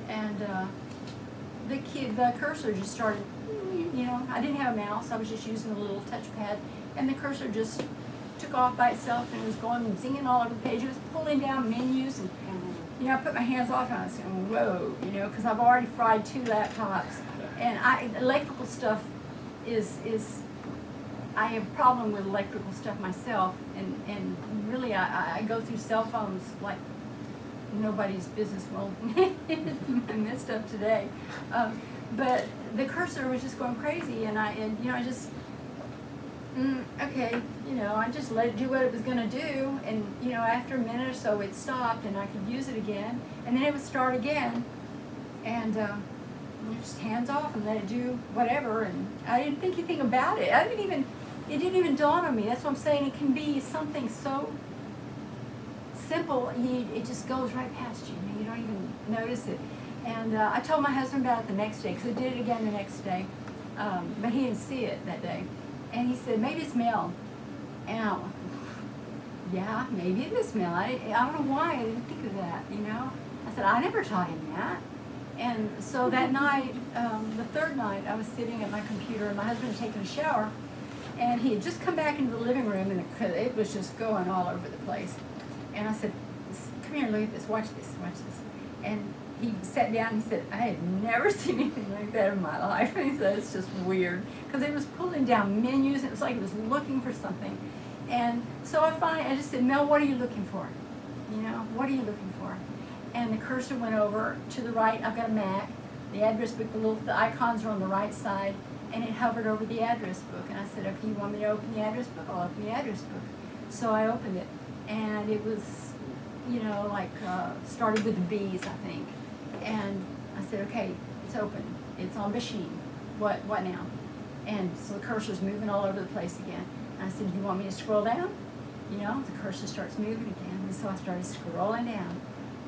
[SPEAKER 4] and the cursor just started. You know, I didn't have a mouse. I was just using a little touchpad, and the cursor just took off by itself, and it was going and zinging all over the page. It was pulling down menus, and you know, I put my hands off, and I was saying, "Whoa!" You know, because I've already fried 2 laptops, and electrical stuff is I have a problem with electrical stuff myself, and really I go through cell phones like nobody's business. Well, I messed up today, but the cursor was just going crazy, and you know, I just okay, you know, I just let it do what it was going to do, and you know, after a minute or so it stopped, and I could use it again, and then it would start again, and just hands off and let it do whatever, and I didn't think anything about it. It didn't even dawn on me. That's what I'm saying. It can be something so simple, it just goes right past you. You don't even notice it. And I told my husband about it the next day, because I did it again the next day, but he didn't see it that day. And he said, maybe it's Mel. And I went, yeah, maybe it is Mel. I don't know why I didn't think of that, you know. I said, I never taught him that. And so that night, the third night, I was sitting at my computer, and my husband had taken a shower, and he had just come back into the living room, and it was just going all over the place. And I said, come here, look at this, watch this, watch this. And he sat down and he said, I had never seen anything like that in my life. And he said, it's just weird. Because it was pulling down menus, and it was like it was looking for something. And so I just said, Mel, what are you looking for? You know, what are you looking for? And the cursor went over to the right. I've got a Mac. The address book, the icons are on the right side, and it hovered over the address book. And I said, okay, you want me to open the address book? I'll open the address book. So I opened it, and it was, you know, like started with the B's, I think. And I said, okay, it's open. It's on machine. What now? And so the cursor's moving all over the place again. And I said, you want me to scroll down? You know, the cursor starts moving again. And so I started scrolling down.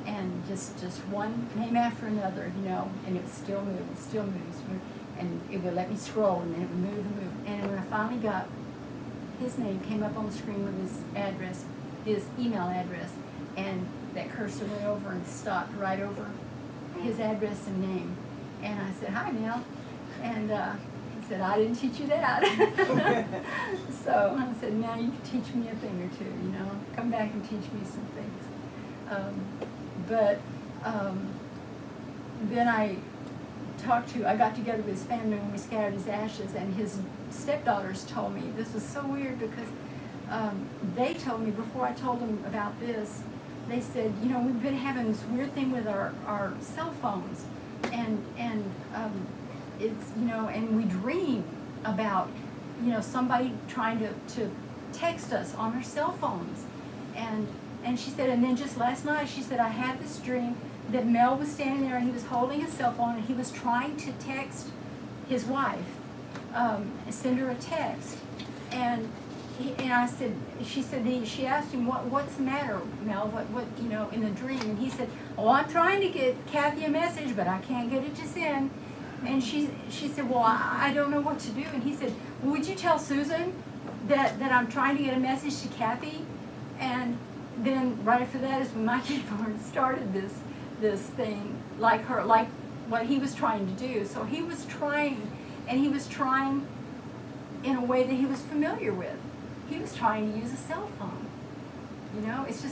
[SPEAKER 4] And just one name after another, you know, and it was still moving, still moving, still moving. And it would let me scroll, and then it would move and move. And when I finally got his name, came up on the screen with his address, his email address, and that cursor went over and stopped right over his address and name. And I said, hi, Mel. And he said, I didn't teach you that. So I said, now you can teach me a thing or two, you know. Come back and teach me some things. Then I got together with his family when we scattered his ashes, and his stepdaughters told me, this was so weird because they told me before I told them about this, they said, you know, we've been having this weird thing with our cell phones, and it's, you know, and we dream about, you know, somebody trying to text us on our cell phones. And she said, and then just last night, she said, I had this dream that Mel was standing there, and he was holding his cell phone, and he was trying to text his wife, send her a text. And I said, she asked him, what's the matter, Mel? What, you know, in the dream? And he said, oh, I'm trying to get Kathy a message, but I can't get it to send. And she said, well, I don't know what to do. And he said, well, would you tell Susan that I'm trying to get a message to Kathy? And then right after that is when my keyboard started this thing, like what he was trying to do. So he was trying, and he was trying in a way that he was familiar with. He was trying to use a cell phone. You know, it's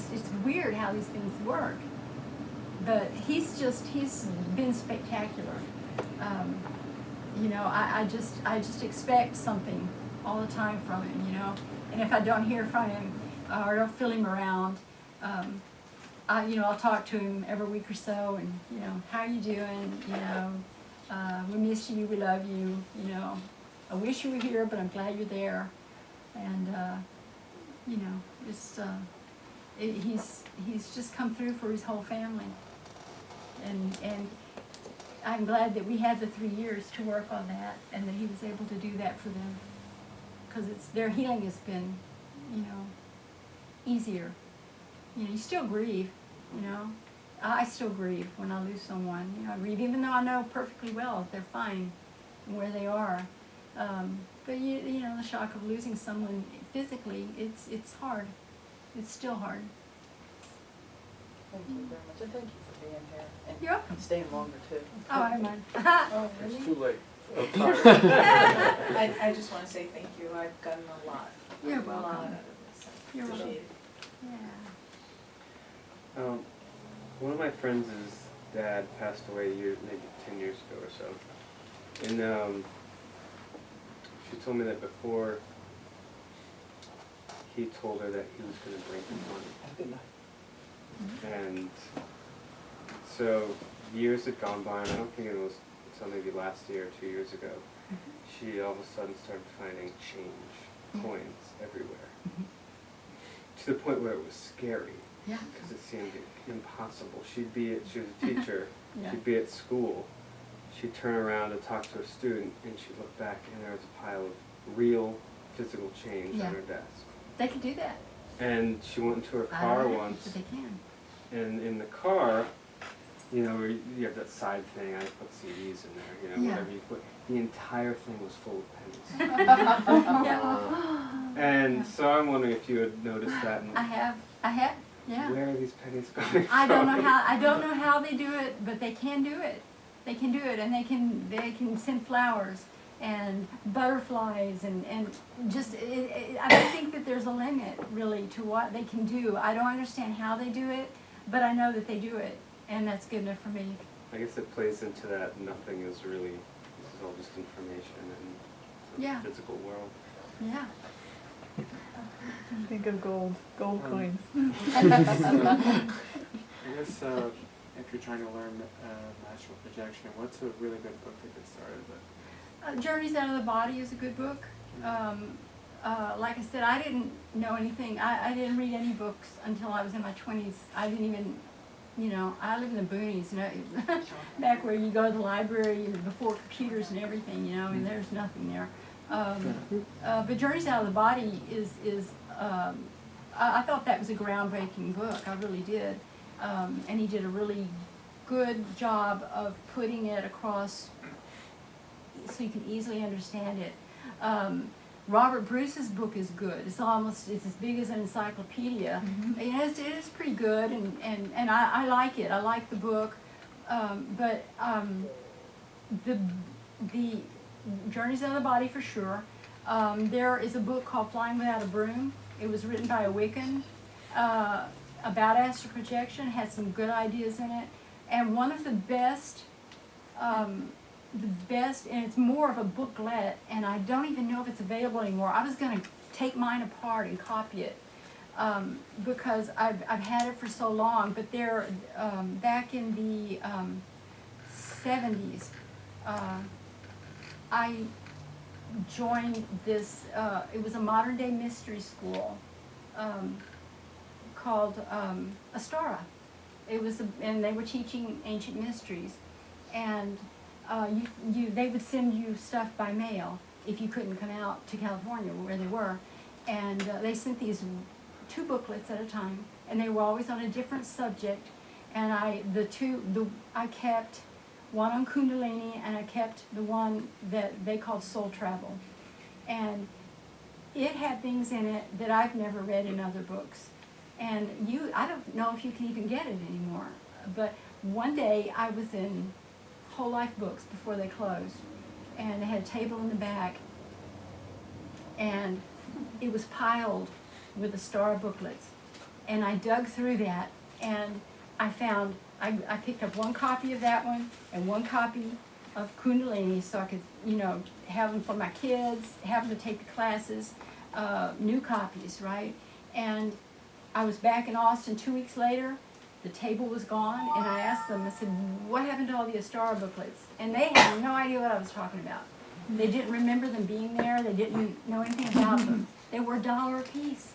[SPEAKER 4] weird how these things work. But he's been spectacular. You know, I just expect something all the time from him, you know. And if I don't hear from him or don't feel him around, I'll talk to him every week or so, and, you know, how you doing? You know, we miss you, we love you, you know. I wish you were here, but I'm glad you're there. And, you know, just, he's just come through for his whole family. And I'm glad that we had the 3 years to work on that, and that he was able to do that for them. Because their healing has been, you know, easier. You know, you still grieve, you know, I still grieve when I lose someone. You know, I grieve even though I know perfectly well that they're fine where they are. But you know, the shock of losing someone physically, it's hard. It's still hard.
[SPEAKER 14] Thank you very much, and thank you for being here. And
[SPEAKER 4] You're welcome.
[SPEAKER 14] staying longer too.
[SPEAKER 4] Oh, I don't mind.
[SPEAKER 14] Oh,
[SPEAKER 13] It's
[SPEAKER 14] really?
[SPEAKER 13] too late.
[SPEAKER 15] I just want to say thank you. I've gotten a lot.
[SPEAKER 4] You're
[SPEAKER 15] A lot
[SPEAKER 4] welcome.
[SPEAKER 15] out of this. I
[SPEAKER 4] You're welcome.
[SPEAKER 15] appreciate it.
[SPEAKER 4] Yeah.
[SPEAKER 10] One of my friends' dad passed away maybe 10 years ago or so. And she told me that before he told her that he was going to bring him money. And so years had gone by, and I don't think it was until maybe last year or 2 years ago, she all of a sudden started finding change, coins everywhere. To the point where it was scary.
[SPEAKER 4] Yeah.
[SPEAKER 10] Because it seemed impossible. She was a teacher,
[SPEAKER 4] Yeah.
[SPEAKER 10] she'd be at school, she'd turn around and talk to a student, and she'd look back and there was a pile of real physical change
[SPEAKER 4] Yeah.
[SPEAKER 10] on her desk.
[SPEAKER 4] They can do that.
[SPEAKER 10] And she went into her
[SPEAKER 4] I
[SPEAKER 10] car
[SPEAKER 4] don't know,
[SPEAKER 10] once,
[SPEAKER 4] but they can.
[SPEAKER 10] and in the car, you know, where you have that side thing, I put CDs in there, you know,
[SPEAKER 4] Yeah.
[SPEAKER 10] whatever you put, the entire thing was full of pennies.
[SPEAKER 4] Yeah.
[SPEAKER 10] And so I'm wondering if you had noticed that, and
[SPEAKER 4] I have, yeah.
[SPEAKER 10] where are these pennies coming from?
[SPEAKER 4] I don't know how they do it, but they can do it. They can do it, and they can send flowers and butterflies and just, I don't think that there's a limit really to what they can do. I don't understand how they do it, but I know that they do it, and that's good enough for me.
[SPEAKER 10] I guess it plays into that nothing is really, this is all just information in
[SPEAKER 4] Yeah.
[SPEAKER 10] the physical world.
[SPEAKER 4] Yeah.
[SPEAKER 8] Think of gold coins.
[SPEAKER 2] I guess if you're trying to learn astral projection, what's a really good book to get started with?
[SPEAKER 4] Journeys Out of the Body is a good book. Like I said, I didn't know anything. I didn't read any books until I was in my 20s. I didn't even, you know, I live in the boonies, you know, back where you go to the library before computers and everything, you know, and there's nothing there. But Journeys Out of the Body is I thought that was a groundbreaking book. I really did. And he did a really good job of putting it across so you can easily understand it. Robert Bruce's book is good. It's as big as an encyclopedia. You know, it is pretty good, and I like it. I like the book. But the Journeys Out of the Body for sure. There is a book called Flying Without a Broom. It was written by a Wiccan about astral projection. Has some good ideas in it, and one of the best, and it's more of a booklet, and I don't even know if it's available anymore. I was going to take mine apart and copy it because I've had it for so long. But there, back in the 70s, I joined this, it was a modern day mystery school called Astara. It was, and they were teaching ancient mysteries, and they would send you stuff by mail if you couldn't come out to California where they were, and they sent these 2 booklets at a time, and they were always on a different subject, and I kept one on Kundalini, and I kept the one that they called Soul Travel. And it had things in it that I've never read in other books. And I don't know if you can even get it anymore. But one day I was in Whole Life Books before they closed, and they had a table in the back, and it was piled with the Star booklets. And I dug through that, and I found, I picked up one copy of that one and one copy of Kundalini, so I could, you know, have them for my kids, have them to take the classes, new copies, right? And I was back in Austin 2 weeks later. The table was gone, and I asked them, I said, what happened to all the Astara booklets? And they had no idea what I was talking about. They didn't remember them being there. They didn't know anything about them. They were $1 a piece.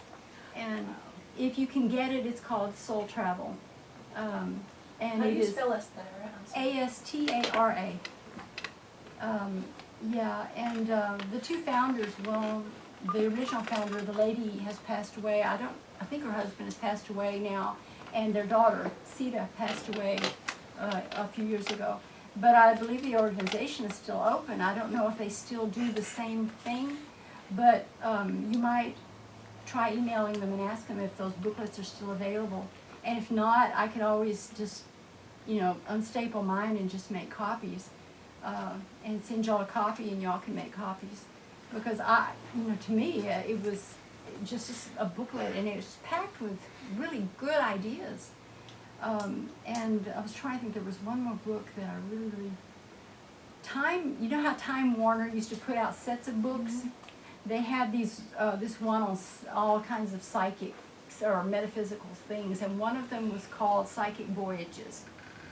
[SPEAKER 4] And if you can get it, it's called Soul Travel. And
[SPEAKER 15] How do
[SPEAKER 4] it
[SPEAKER 15] you
[SPEAKER 4] is
[SPEAKER 15] spell Astara?
[SPEAKER 4] Astara. Yeah, and the 2 founders, well, the original founder, the lady has passed away. I think her husband has passed away now. and their daughter, Sita, passed away a few years ago. But I believe the organization is still open. I don't know if they still do the same thing, but you might try emailing them and ask them if those booklets are still available. And if not, I could always just, unstaple mine and just make copies and send y'all a copy and y'all can make copies. Because to me, it was just a booklet and it was packed with really good ideas. And I was trying to think, there was one more book that I really, you know how Time Warner used to put out sets of books? Mm-hmm. They had this one on all kinds of psychic or metaphysical things, and one of them was called Psychic Voyages,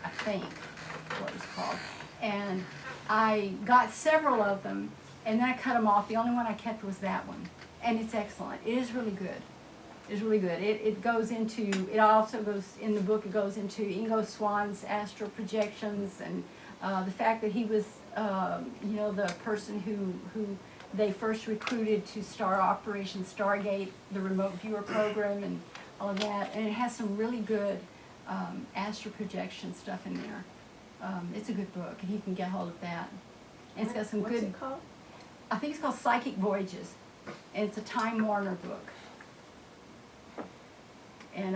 [SPEAKER 4] I think, what it was called. And I got several of them, and then I cut them off. The only one I kept was that one, and it's excellent. It is really good. It's really good. It also goes, in the book, it goes into Ingo Swann's Astral Projections, and the fact that he was, the person who they first recruited to start Operation Stargate, the remote viewer program, and all of that. And it has some really good astral projection stuff in there. It's a good book, and you can get hold of that. And it's got some
[SPEAKER 11] What's
[SPEAKER 4] good.
[SPEAKER 11] it called?
[SPEAKER 4] I think it's called Psychic Voyages, and it's a Time Warner book. And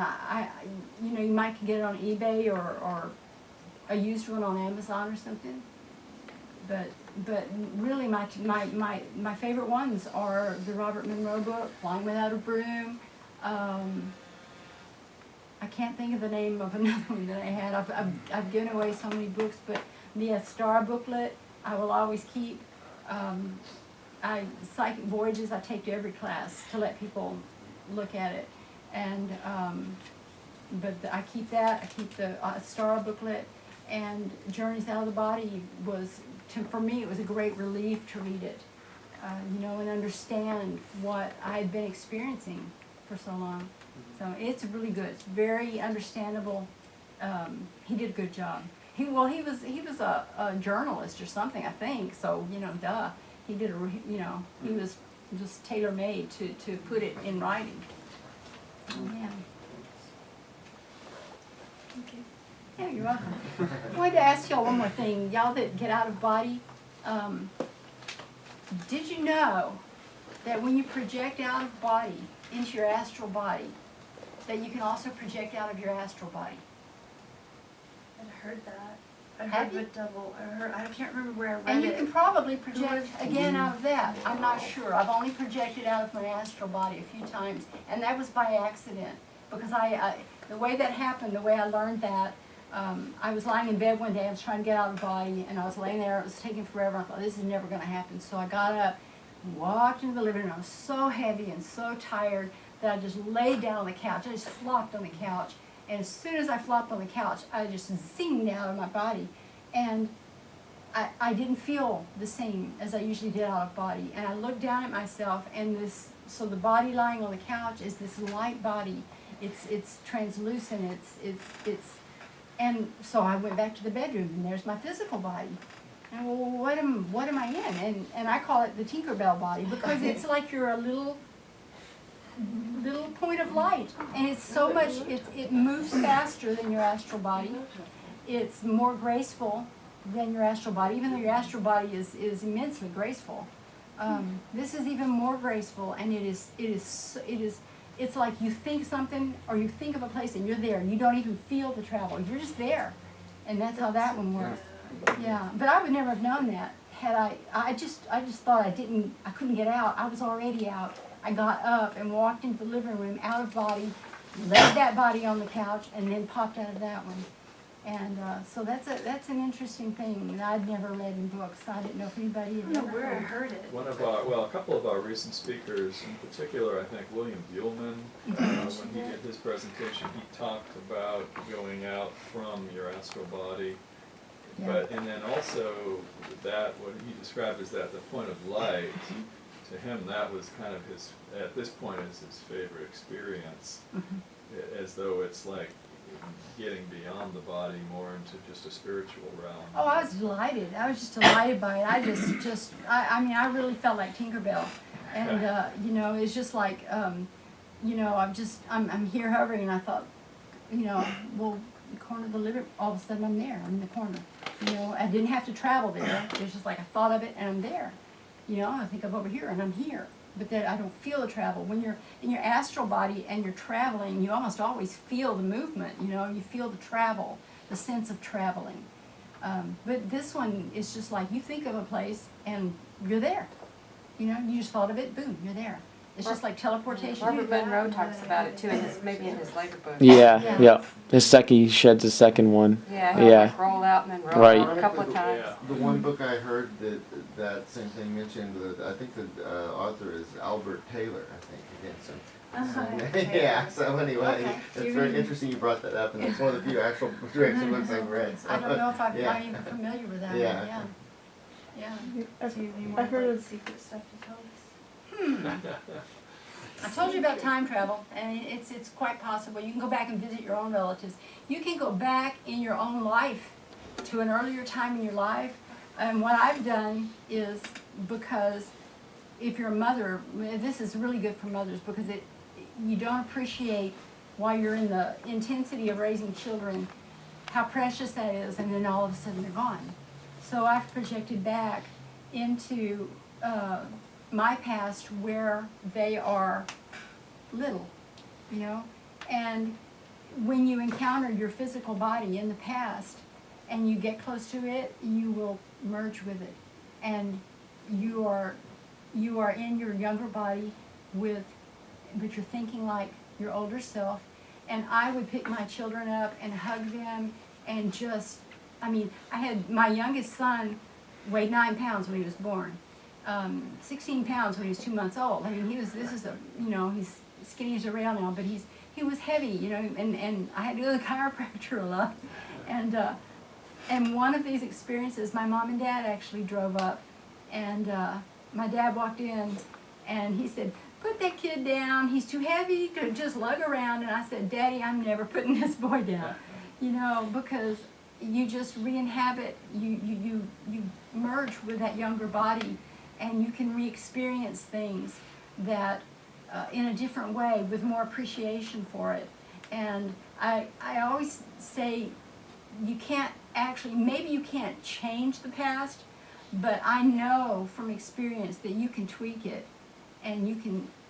[SPEAKER 4] you might get it on eBay or a used one on Amazon or something. But really, my favorite ones are the Robert Monroe book, Flying Without a Broom. I can't think of the name of another one that I had. I've given away so many books, but the Star booklet I will always keep. Psychic Voyages I take to every class to let people look at it, and I keep that. I keep the Star booklet, and Journeys Out of the Body for me, it was a great relief to read it, and understand what I had been experiencing for so long. So it's really good. It's very understandable. He did a good job. He was a journalist or something, I think. So duh. He did he was just tailor-made to put it in writing. So, yeah. Okay. Yeah, you're welcome. I wanted to ask y'all one more thing. Y'all that get out of body, did you know that when you project out of body into your astral body, that you can also project out of your astral body?
[SPEAKER 3] I heard that. I
[SPEAKER 4] Have
[SPEAKER 3] heard
[SPEAKER 4] you?
[SPEAKER 3] the double. I can't remember where I read
[SPEAKER 4] And you
[SPEAKER 3] it.
[SPEAKER 4] can probably project again out of that. I'm not sure. I've only projected out of my astral body a few times, and that was by accident. Because the way that happened, the way I learned that, I was lying in bed one day, I was trying to get out of the body, and I was laying there, it was taking forever, I thought, this is never going to happen. So I got up, walked into the living room, I was so heavy and so tired that I just laid down on the couch. I just flopped on the couch, and as soon as I flopped on the couch, I just zinged out of my body, and I didn't feel the same as I usually did out of body. And I looked down at myself, and so the body lying on the couch is this light body. It's translucent, and so I went back to the bedroom, and there's my physical body. And well, what am I in? And I call it the Tinkerbell body, because it's like you're a little point of light, and it's so much. It moves faster than your astral body. It's more graceful than your astral body, even though your astral body is immensely graceful. This is even more graceful, and it's like you think something, or you think of a place and you're there, and you don't even feel the travel. You're just there, and that's how that one works. Yeah, but I would never have known that had I just thought I couldn't get out. I was already out. I got up and walked into the living room out of body, laid that body on the couch, and then popped out of that one. And so that's an interesting thing that I'd never read in books. I didn't know if anybody had
[SPEAKER 3] I don't know
[SPEAKER 4] ever
[SPEAKER 3] where I heard it.
[SPEAKER 12] A couple of our recent speakers, in particular, I think William Buellman, when he did his presentation, he talked about going out from your astral body.
[SPEAKER 4] Yeah.
[SPEAKER 12] And then also what he described as the point of light, to him that was kind of at this point is his favorite experience, as though it's like getting beyond the body more into just a spiritual realm.
[SPEAKER 4] Oh, I was delighted. I was just delighted by it. I really felt like Tinkerbell. And, it's just like, I'm here hovering, and I thought, well, the corner of the living, all of a sudden I'm there, I'm in the corner. I didn't have to travel there. It's just like I thought of it and I'm there. I think I'm over here and I'm here. But then I don't feel the travel. When you're in your astral body and you're traveling, you almost always feel the movement, you feel the travel, the sense of traveling. But this one is just like you think of a place and you're there. You just thought of it, boom, you're there. It's just like teleportation.
[SPEAKER 16] Robert Monroe talks about it too, maybe in his later book.
[SPEAKER 7] Yeah. He sheds his second one.
[SPEAKER 16] Yeah, he'll like roll out and then roll
[SPEAKER 7] Right.
[SPEAKER 16] out a couple of times.
[SPEAKER 5] The one book I heard that same thing mentioned, I think the author is Albert Taylor, I think, again. So, yeah, so anyway,
[SPEAKER 4] Okay.
[SPEAKER 5] it's very interesting you brought that up, and it's one of the few actual projection books I've read. So.
[SPEAKER 4] I don't know if I'm
[SPEAKER 5] Yeah.
[SPEAKER 4] not even familiar with that.
[SPEAKER 5] Yeah.
[SPEAKER 4] Yeah.
[SPEAKER 8] I've,
[SPEAKER 3] Do you need
[SPEAKER 8] I've
[SPEAKER 3] more
[SPEAKER 8] heard
[SPEAKER 3] like
[SPEAKER 8] of
[SPEAKER 3] secret stuff to tell us?
[SPEAKER 4] I told you about time travel, and it's quite possible. You can go back and visit your own relatives. You can go back in your own life to an earlier time in your life. And what I've done is, because if you're a mother, this is really good for mothers because you don't appreciate while you're in the intensity of raising children how precious that is, and then all of a sudden they're gone. So I've projected back into my past where they are little, and when you encounter your physical body in the past and you get close to it, you will merge with it, and you are in your younger body but you're thinking like your older self. And I would pick my children up and hug them and I had my youngest son weighed 9 pounds when he was born. 16 pounds when he was 2 months old. He's skinny as a rail now, but he was heavy, and I had to go to the chiropractor a lot. And one of these experiences, my mom and dad actually drove up, and my dad walked in, and he said, "Put that kid down, he's too heavy to just lug around." And I said, "Daddy, I'm never putting this boy down," because you just re-inhabit, you merge with that younger body, and you can re-experience things that in a different way with more appreciation for it. And I always say you can't maybe you can't change the past, but I know from experience that you can tweak it, and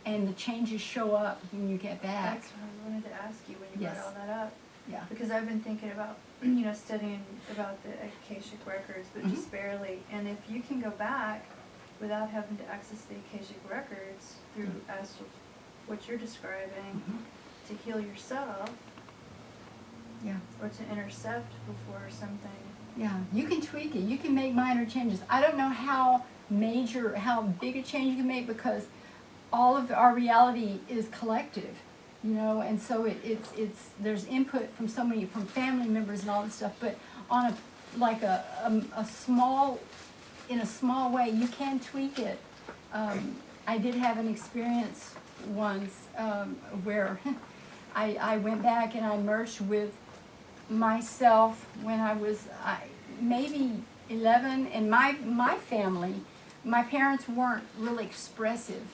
[SPEAKER 4] the changes show up when you get back.
[SPEAKER 3] That's what I wanted to ask you when you
[SPEAKER 4] Yes.
[SPEAKER 3] brought all that up.
[SPEAKER 4] Yeah.
[SPEAKER 3] Because I've been thinking about, studying about the Akashic records, but just barely. And if you can go back without having to access the Akashic records through astral, what you're describing, to heal yourself, or to intercept before something.
[SPEAKER 4] Yeah, you can tweak it. You can make minor changes. I don't know how big a change you can make, because all of our reality is collective, and so it's there's input from so many, from family members and all this stuff. But on a small, in a small way, you can tweak it. I did have an experience once where I went back and I merged with myself when I was maybe 11, and my family, my parents weren't really expressive,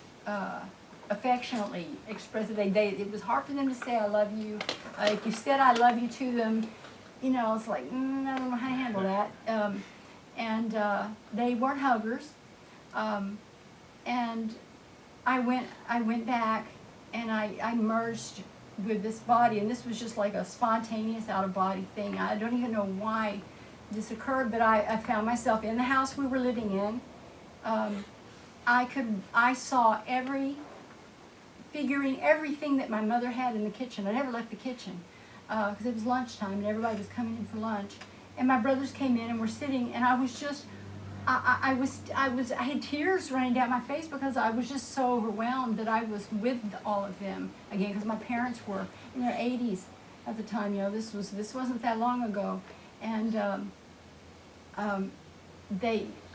[SPEAKER 4] affectionately expressive. It was hard for them to say I love you. If you said I love you to them, it's like, I don't know how to handle that. And they weren't huggers. And I went back and I merged with this body, and this was just like a spontaneous out-of-body thing. I don't even know why this occurred, but I found myself in the house we were living in. I saw everything that my mother had in the kitchen. I never left the kitchen because it was lunchtime and everybody was coming in for lunch. And my brothers came in and were sitting, and I was just, I had tears running down my face because I was just so overwhelmed that I was with all of them again, because my parents were in their 80s at the time. This wasn't that long ago, and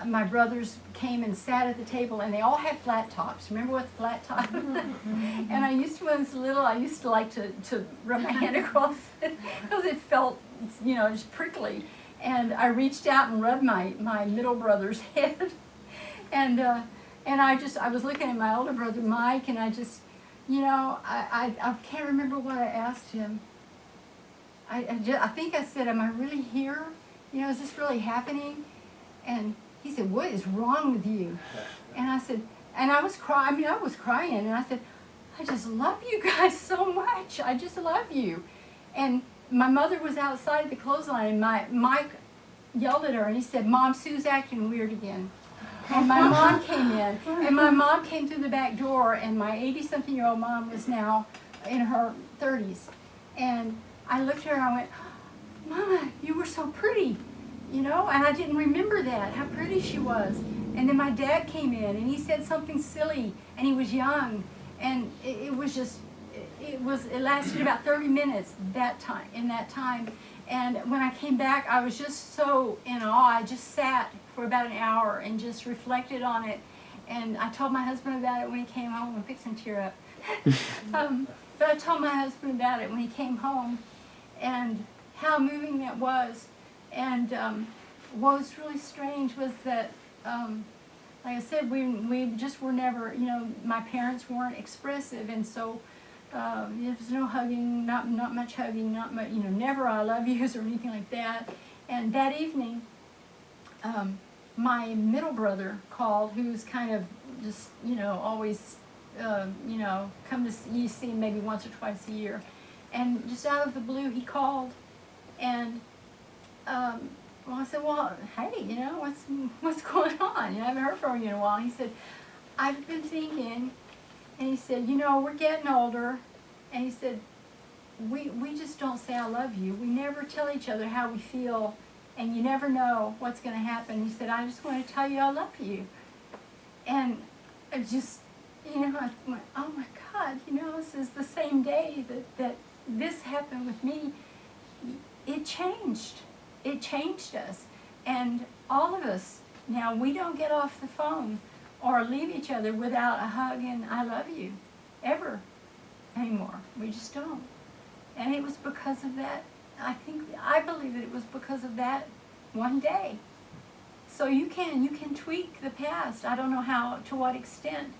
[SPEAKER 4] my brothers came and sat at the table, and they all had flat tops. Remember what the flat top? And I used to, when I was little, I used to like to rub my hand across it because it felt, just prickly. And I reached out and rubbed my middle brother's head, and I was looking at my older brother Mike, and I just, I can't remember what I asked him. I think I said, am I really here? You know, is this really happening? And he said, what is wrong with you? And I said, and I was crying, I mean, I was crying, and I said, I just love you guys so much. I just love you. And my mother was outside the clothesline, and Mike yelled at her, and he said, Mom, Sue's acting weird again. And my mom came in, and my mom came through the back door, and my 80-something-year-old mom was now in her 30s. And I looked at her, and I went, Mama, you were so pretty, you know, and I didn't remember that, how pretty she was. And then my dad came in, and he said something silly, and he was young, and it was just, it lasted about 30 minutes in that time. And when I came back, I was just so in awe. I just sat for about an hour and just reflected on it. And I told my husband about it when he came home. I'm fixing to tear up. But I told my husband about it when he came home, and how moving that was. And what was really strange was that, like I said, we just were never, you know, my parents weren't expressive, and so there was no hugging, not much hugging, not much, you know, never I love yous or anything like that. And that evening, my middle brother called, who's kind of just, you know, always, you know, come to see him maybe once or twice a year. And just out of the blue, he called, and well, I said, well, hey, you know, what's going on? You know, I haven't heard from you in a while. And he said, I've been thinking. And he said, you know, we're getting older. And he said, we just don't say I love you. We never tell each other how we feel, and you never know what's going to happen. He said, I just want to tell you I love you. And it just, you know, I went, oh my God, you know, this is the same day that this happened with me. It changed. It changed us. And all of us, now, we don't get off the phone or leave each other without a hug and I love you, ever, anymore. We just don't. And it was because of that, I believe that it was because of that one day. So you can tweak the past. I don't know how, to what extent,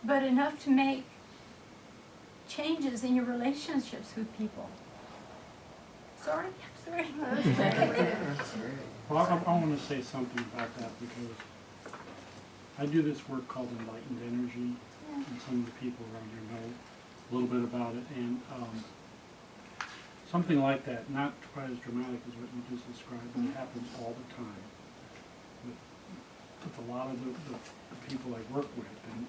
[SPEAKER 4] but enough to make changes in your relationships with people. Sorry?
[SPEAKER 2] Well, I want to say something about that, because I do this work called enlightened energy, and some of the people around here know a little bit about it, and something like that, not quite as dramatic as what you just described, but it happens all the time with a lot of the people I work with, and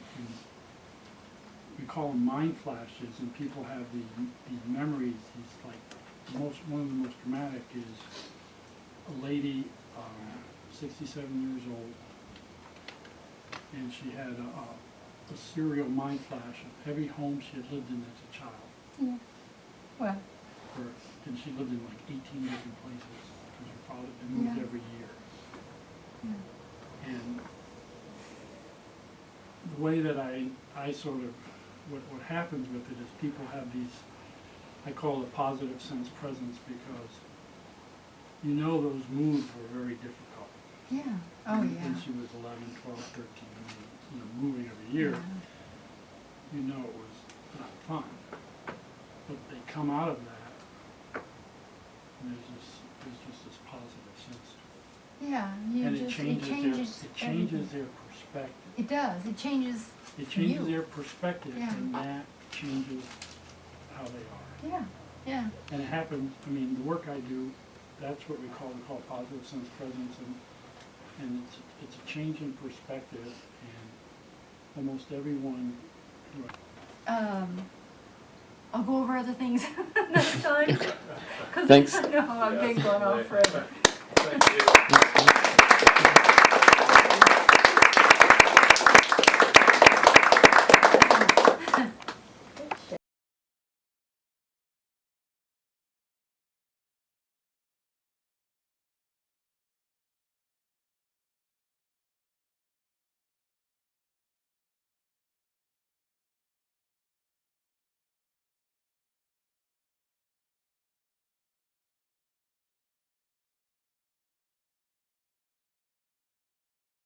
[SPEAKER 2] we call them mind flashes, and people have these memories, these like, one of the most dramatic is a lady, 67 years old, and she had a serial mind flash of every home she had lived in as a child.
[SPEAKER 4] Yeah. Well.
[SPEAKER 2] And she lived in like 18 different places, because her father had moved every year. Yeah. And the way that I sort of, what happens with it is people have these, I call it positive sense presence, because you know those moves were very difficult.
[SPEAKER 4] Yeah. Oh, yeah.
[SPEAKER 2] When she was 11, 12, 13, you know, moving every year, you know it was not fun. But they come out of that, and there's just this positive sense to it.
[SPEAKER 4] Yeah,
[SPEAKER 2] and it changes their perspective.
[SPEAKER 4] It does. It changes.
[SPEAKER 2] It changes their perspective, and that changes how they are.
[SPEAKER 4] Yeah, yeah.
[SPEAKER 2] And it happens. I mean, the work I do, that's what we call positive sense presence, and it's a change in perspective, and almost everyone.
[SPEAKER 4] I'll go over other things another time.
[SPEAKER 7] Thanks.
[SPEAKER 4] I know I've been going on forever.
[SPEAKER 12] Thank you.